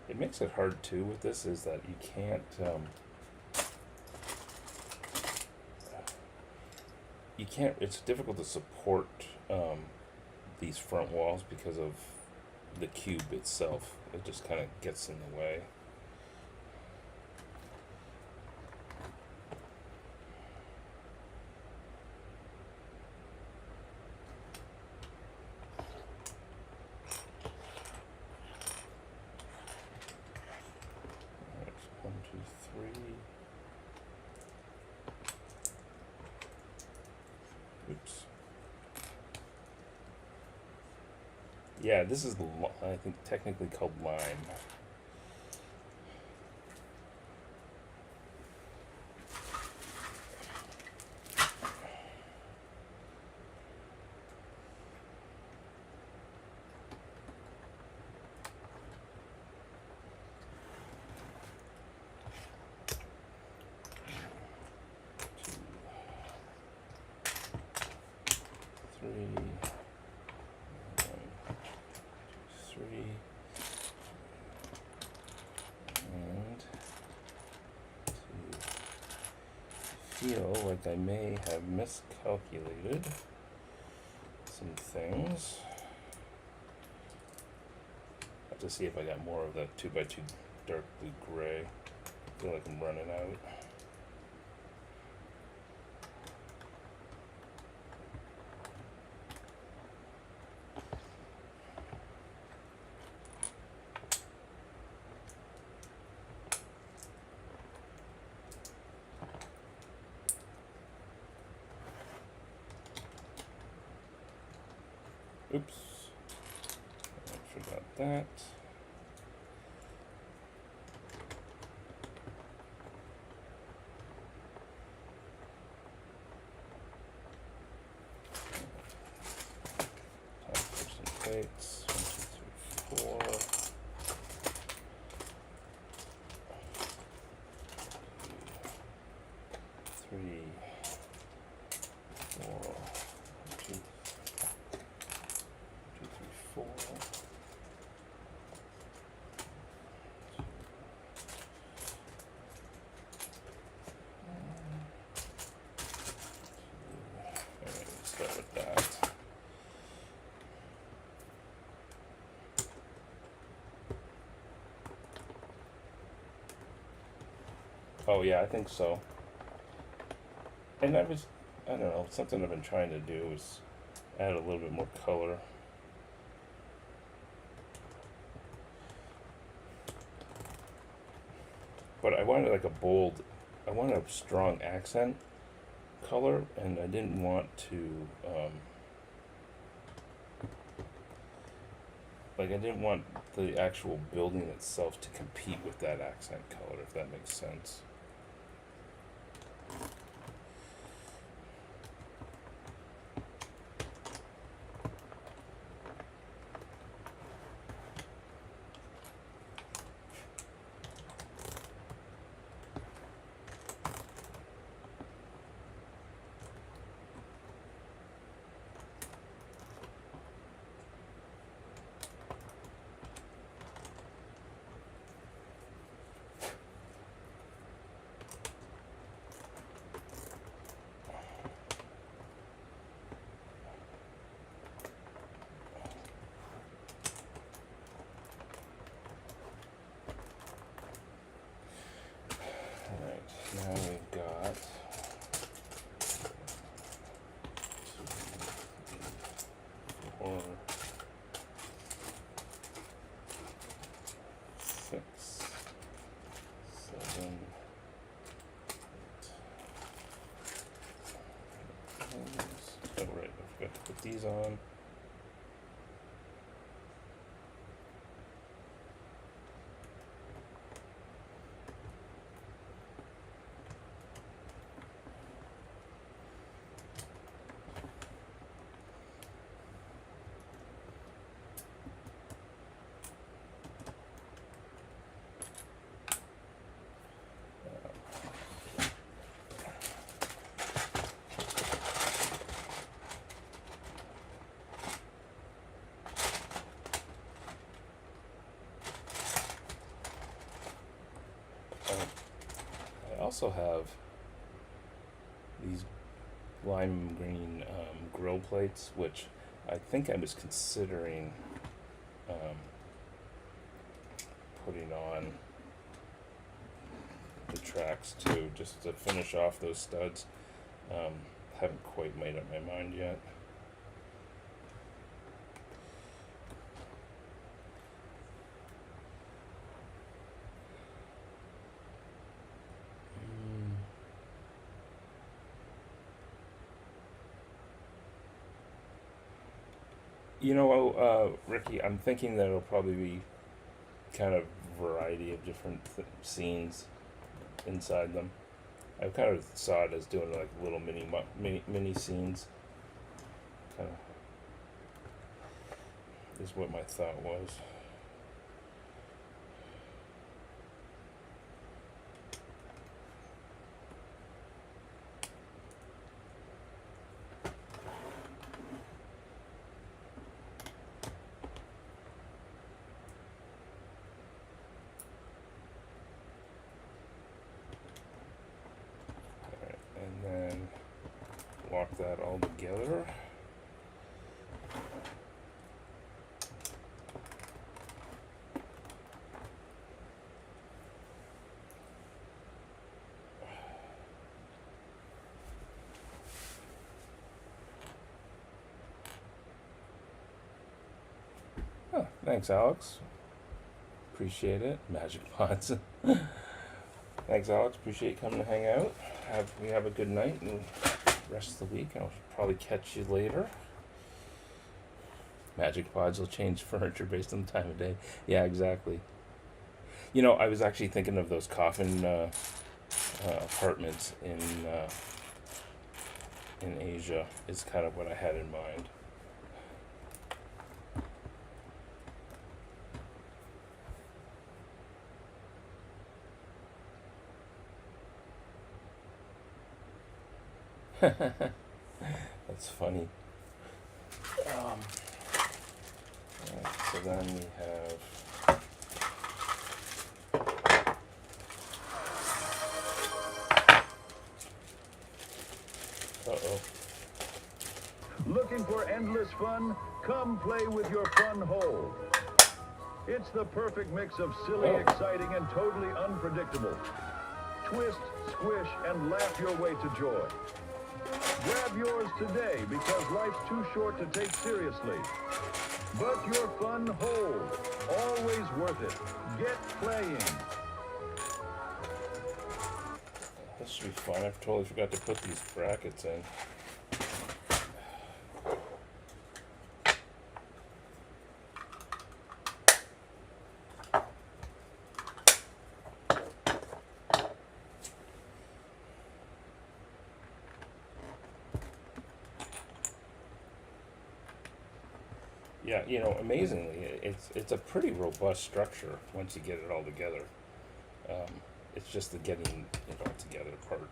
It makes it hard too with this is that you can't it's difficult to support these front walls because of the cube itself. It just kind of gets in the way. Alright, 1, 2, 3. Oops. Yeah, this is, I think, technically called lime. Three, three, and to feel like I may have miscalculated some things. I have to see if I got more of that 2x2 dark blue gray. I feel like I'm running out. Oops, I forgot that. Time for some plates. 1, 2, 3, 4. 3, 4. 1, 2, 3, 4. Alright, let's start with that. Oh yeah, I think so. And I don't know, something I've been trying to do is add a little bit more color. But I wanted like I wanted a strong accent color, and I didn't want to, I didn't want the actual building itself to compete with that accent color, if that makes sense. Now we've got 4, 6, 7, 8. Oh right, I forgot to put these on. I also have these lime green grill plates, which I think I was considering putting on the tracks too, just to finish off those studs. Haven't quite made up my mind yet. Ricky, I'm thinking that it'll probably be kind of variety of different scenes inside them. I kind of saw it as doing like little mini scenes. Kind of is what my thought was. And then lock that all together. Oh, thanks, Alex. Appreciate it. Magic Pods. Thanks, Alex. Appreciate you coming to hang out. Have a good night and rest of the week. I'll probably catch you later. Magic Pods will change furniture based on the time of day. Yeah, exactly. I was actually thinking of those coffin apartments in Asia. Is kind of what I had in mind. That's funny. Right, so then we have. Uh-oh. Looking for endless fun? Come play with your fun hole. It's the perfect mix of silly, exciting, and totally unpredictable. Twist, squish, and laugh your way to joy. Grab yours today because life's too short to take seriously. But your fun hole, always worth it. Get playing. This should be fun. I totally forgot to put these brackets in. Yeah, amazingly, it's a pretty robust structure once you get it all together. It's just the getting it all together part.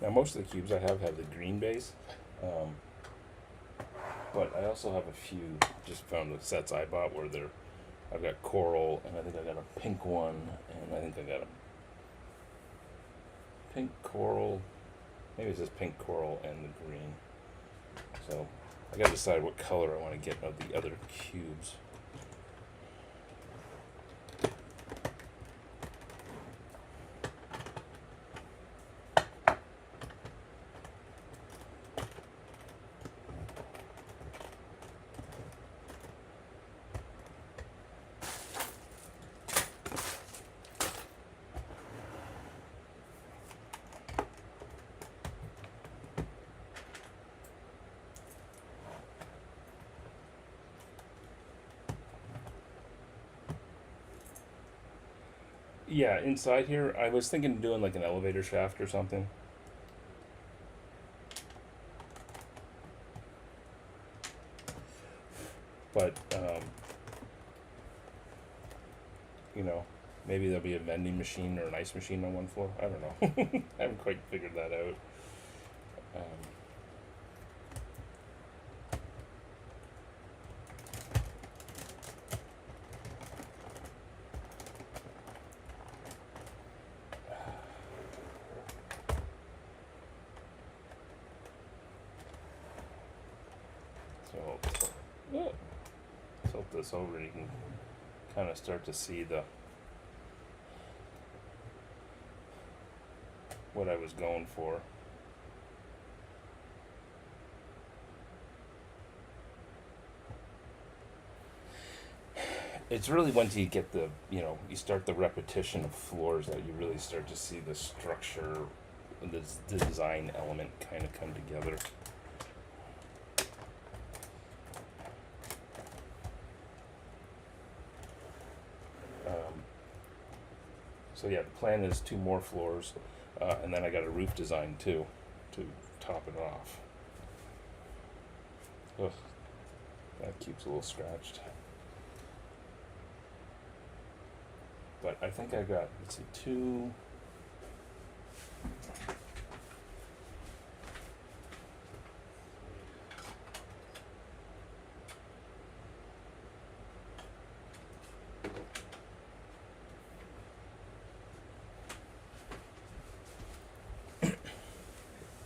Now, most of the cubes I have the green base, but I also have a few just found the sets I bought where I've got coral, and I think I got a pink one, and I think I got a pink coral, maybe it says pink coral and the green. So I gotta decide what color I want to get of the other cubes. Yeah, inside here, I was thinking of doing like an elevator shaft or something. But, maybe there'll be a vending machine or an ice machine on one floor. I don't know. I haven't quite figured that out. So, yeah. Tilt this over and you can kind of start to see what I was going for. It's really once you get you start the repetition of floors that you really start to see the structure, the design element kind of come together. So yeah, the plan is 2 more floors, and then I got a roof design too, to top it off. Ugh, that keeps a little scratched. But I think I got, let's see, 2.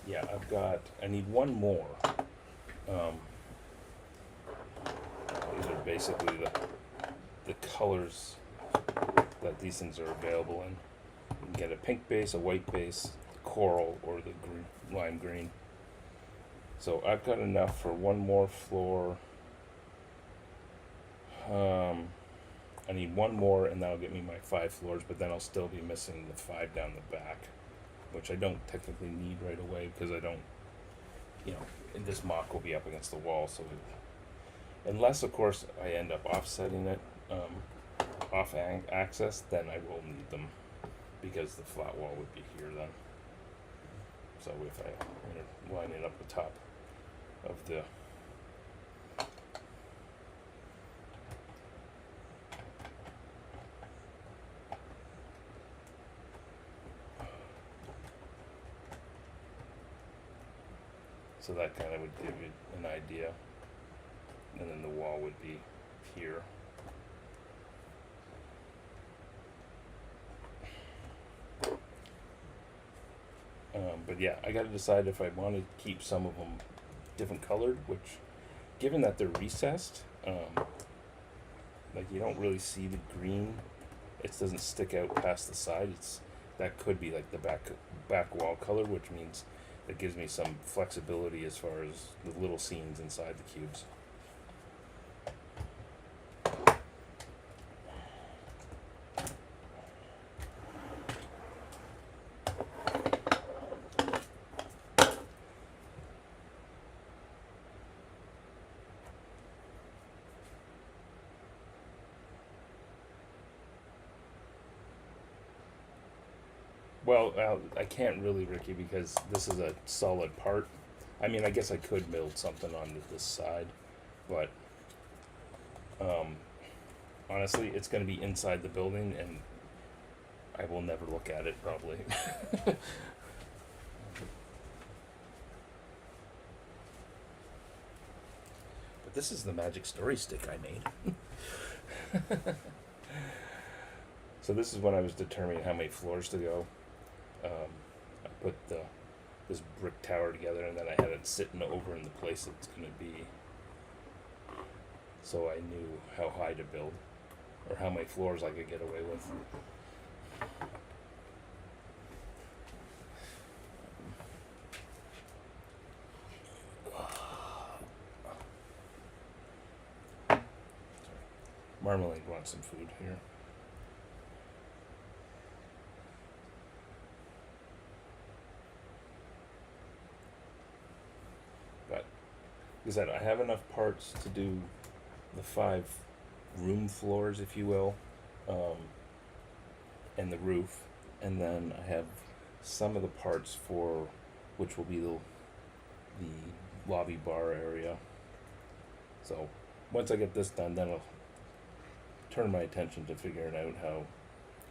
Yeah, I need 1 more. These are basically the colors that these things are available in. You can get a pink base, a white base, coral, or the lime green. So I've got enough for 1 more floor. I need 1 more, and that'll get me my 5 floors, but then I'll still be missing the 5 down the back, which I don't technically need right away because I don't, and this mock will be up against the wall, so unless, of course, I end up offsetting it, off axis, then I will need them because the flat wall would be here then. So if I line it up the top of the so that kind of would give you an idea, and then the wall would be here. But yeah, I got to decide if I want to keep some of them different colored, which, given that they're recessed, like you don't really see the green. It doesn't stick out past the side. That could be like the back wall color, which means it gives me some flexibility as far as the little scenes inside the cubes. Well, I can't really, Ricky, because this is a solid part. I mean, I guess I could build something on this side, but honestly, it's going to be inside the building, and I will never look at it, probably. But this is the magic story stick I made. So this is when I was determining how many floors to go. I put this brick tower together, and then I had it sitting over in the place it's going to be, so I knew how high to build, or how many floors I could get away with. Marmalade wants some food here. Like I said, I have enough parts to do the 5 room floors, if you will, and the roof, and then I have some of the parts for which will be the lobby bar area. So once I get this done, then I'll turn my attention to figuring out how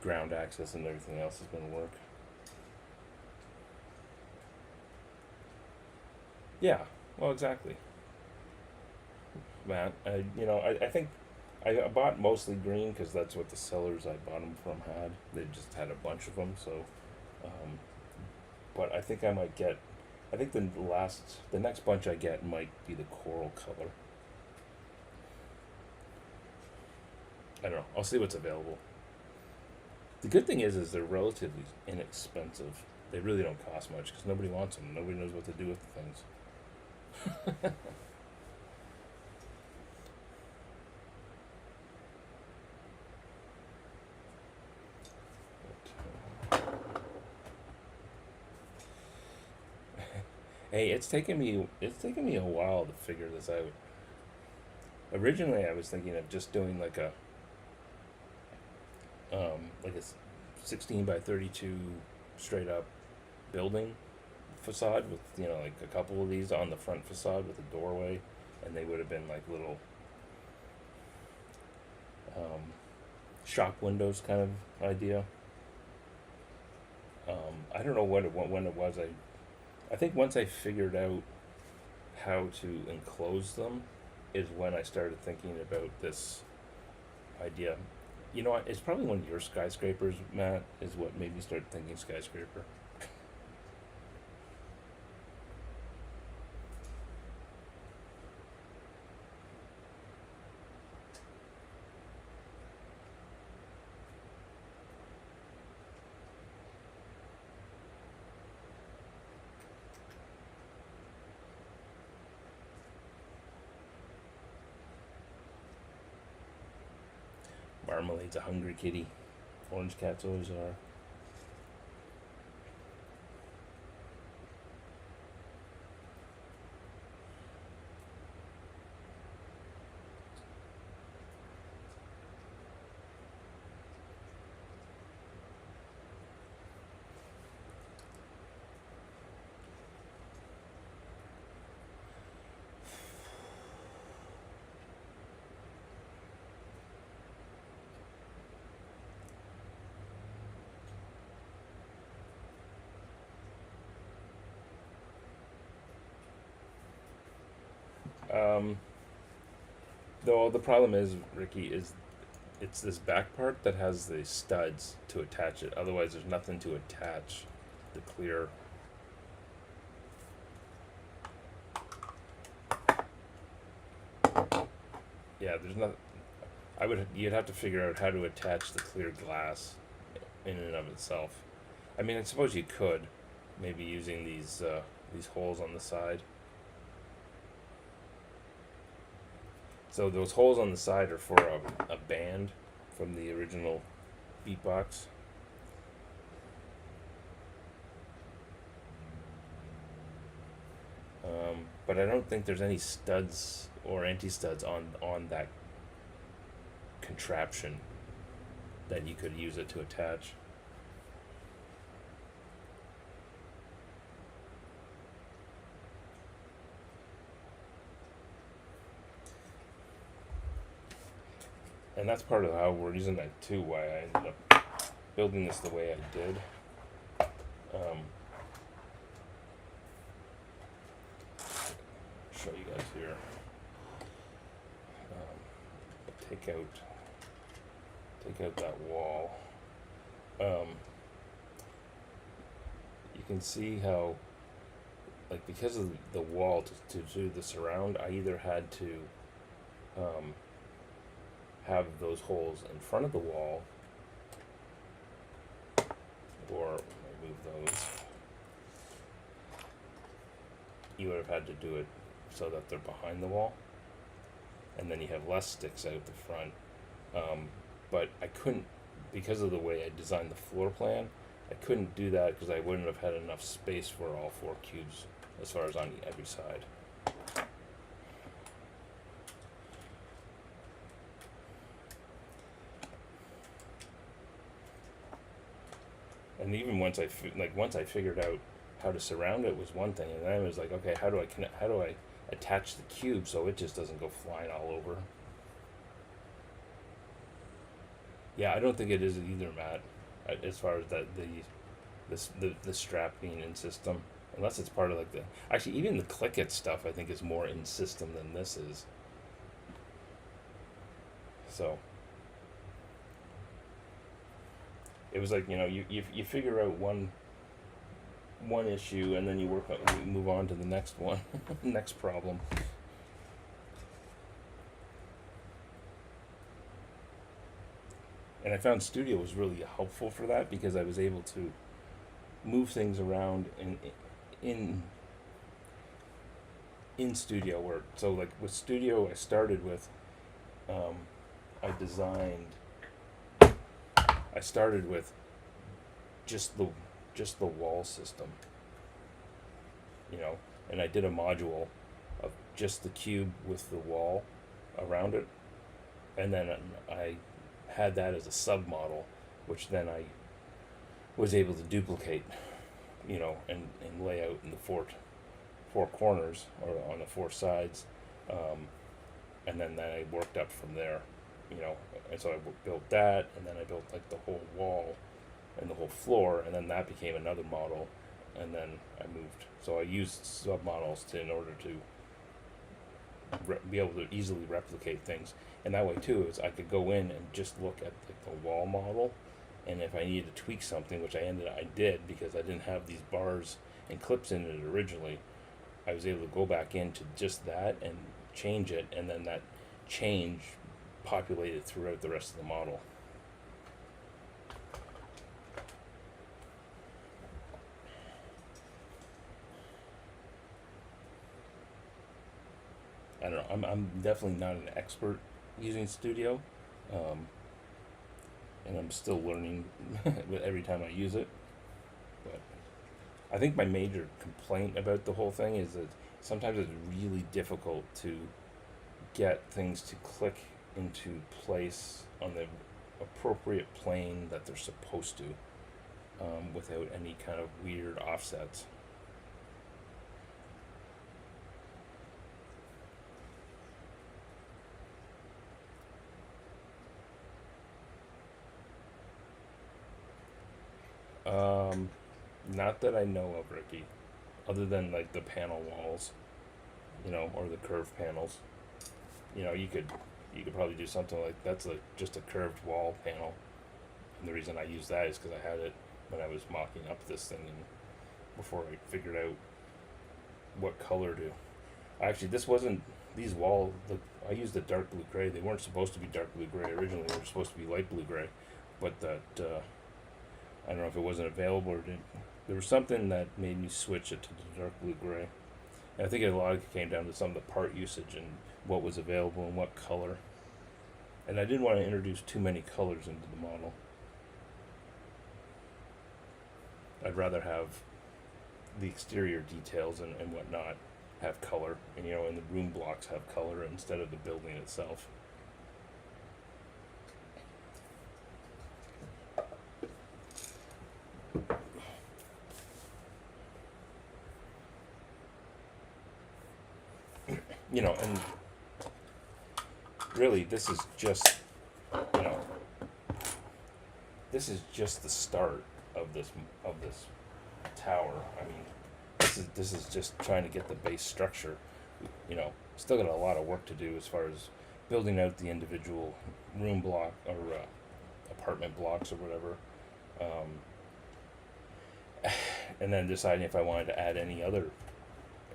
ground access and everything else is going to work. Yeah, well, exactly. Man, I think I bought mostly green because that's what the sellers I bought them from had. They just had a bunch of them, so. But I think I might get I think the next bunch I get might be the coral color. I don't know. I'll see what's available. The good thing is they're relatively inexpensive. They really don't cost much because nobody wants them. Nobody knows what to do with the things. Hey, it's taken me a while to figure this out. Originally, I was thinking of just doing like a 16 by 32 straight up building facade with like a couple of these on the front facade with a doorway, and they would have been like little shop windows kind of idea. I don't know when it was. I think once I figured out how to enclose them is when I started thinking about this idea. You know what? It's probably one of your skyscrapers, Matt, is what made me start thinking skyscraper. Marmalade's a hungry kitty. Orange cats always are. Um, though the problem is, Ricky, is it's this back part that has the studs to attach it. Otherwise, there's nothing to attach the clear. Yeah, there's not. You'd have to figure out how to attach the clear glass in and of itself. I mean, I suppose you could, maybe using these holes on the side. So those holes on the side are for a band from the original beatbox. But I don't think there's any studs or anti-studs on that contraption that you could use it to attach. And that's part of how we're using that too, why I ended up building this the way I did. Show you guys here. Take out that wall. You can see how, like, because of the wall to do the surround, I either had to have those holes in front of the wall, or move those. You would have had to do it so that they're behind the wall, and then you have less sticks out the front. But I couldn't, because of the way I designed the floor plan, I couldn't do that because I wouldn't have had enough space for all 4 cubes as far as on every side. And even once I figured out how to surround it was one thing, and then it was like, okay, how do I attach the cube so it just doesn't go flying all over? Yeah, I don't think it is either, Matt. As far as the strap being in system, unless it's part of like actually even the click it stuff, I think is more in system than this is. So it was like, you figure out one issue, and then you move on to the next one, next problem. And I found Studio was really helpful for that because I was able to move things around in Studio work. So like with Studio, I started with, I started with just the wall system, and I did a module of just the cube with the wall around it, and then I had that as a sub model, which then I was able to duplicate, and lay out in the four corners or on the four sides, and then I worked up from there, and so I built that, and then I built like the whole wall and the whole floor, and then that became another model, and then I moved. So I used submodels in order to be able to easily replicate things, and that way too is I could go in and just look at the wall model, and if I needed to tweak something, which I did because I didn't have these bars and clips in it originally, I was able to go back into just that and change it, and then that change populated throughout the rest of the model. I don't know. I'm definitely not an expert using Studio, and I'm still learning every time I use it. But I think my major complaint about the whole thing is that sometimes it's really difficult to get things to click into place on the appropriate plane that they're supposed to, without any kind of weird offsets. Not that I know of, Ricky, other than like the panel walls, or the curved panels. You could probably do something like that's just a curved wall panel. And the reason I use that is because I had it when I was mocking up this thing, and before I figured out what color to. Actually, this wasn't these I used the dark blue gray. They weren't supposed to be dark blue gray originally. They were supposed to be light blue gray, but that I don't know if it wasn't available or didn't. There was something that made me switch it to the dark blue gray. And I think a lot of it came down to some of the part usage and what was available and what color. And I didn't want to introduce too many colors into the model. I'd rather have the exterior details and whatnot have color, and and the room blocks have color instead of the building itself. And really, this is just the start of this tower. I mean, this is just trying to get the base structure. Still got a lot of work to do as far as building out the individual room block or apartment blocks or whatever, and then deciding if I wanted to add any other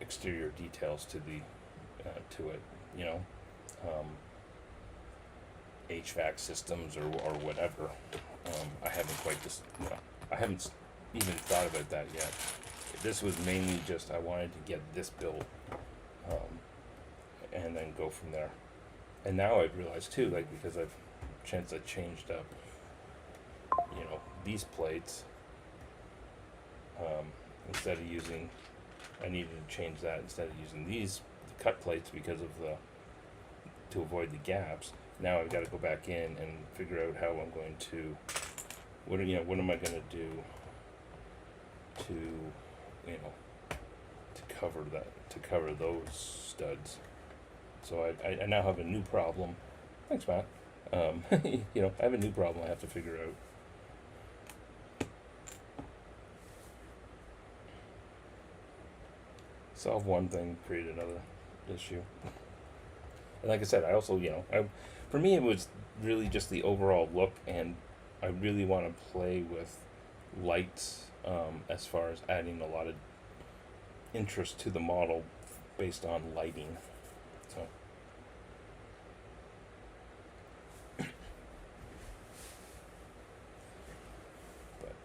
exterior details to it, HVAC systems or whatever. I haven't I haven't even thought about that yet. This was mainly just I wanted to get this built, and then go from there. And now I've realized too, like because I changed up, these plates. Instead of using, I needed to change that instead of using these cut plates because of to avoid the gaps. Now I've got to go back in and figure out how I'm going to, what am I going to do to cover those studs. So I now have a new problem. Thanks, Matt. I have a new problem I have to figure out. Solve one thing, create another issue. And like I said, I also, for me, it was really just the overall look, and I really want to play with light as far as adding a lot of interest to the model based on lighting. So. But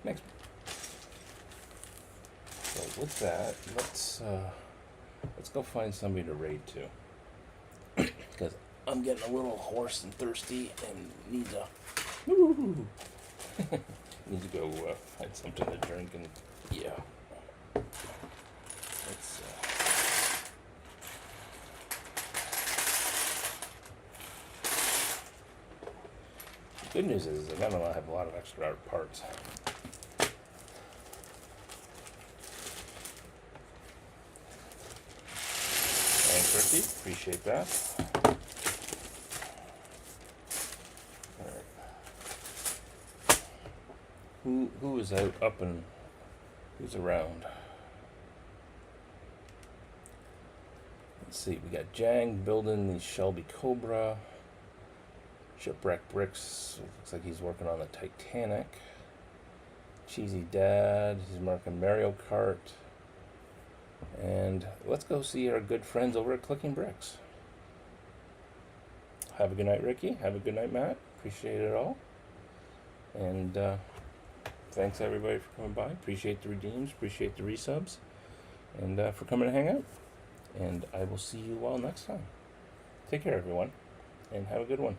next. So with that, let's go find somebody to raid to, because I'm getting a little hoarse and thirsty and need to need to go find something to drink and yeah. Let's. The good news is I don't have a lot of extra parts. Thanks, Ricky. Appreciate that. Alright. Who is up and who's around? Let's see, we got Jang building the Shelby Cobra. Shipwreck Bricks, looks like he's working on the Titanic. Cheesy Dad, he's marking Mario Kart. And let's go see our good friends over at Clicking Bricks. Have a good night, Ricky. Have a good night, Matt. Appreciate it all. And thanks everybody for coming by. Appreciate the redeems. Appreciate the resubs. And for coming to hang out. And I will see you all next time. Take care, everyone. And have a good one.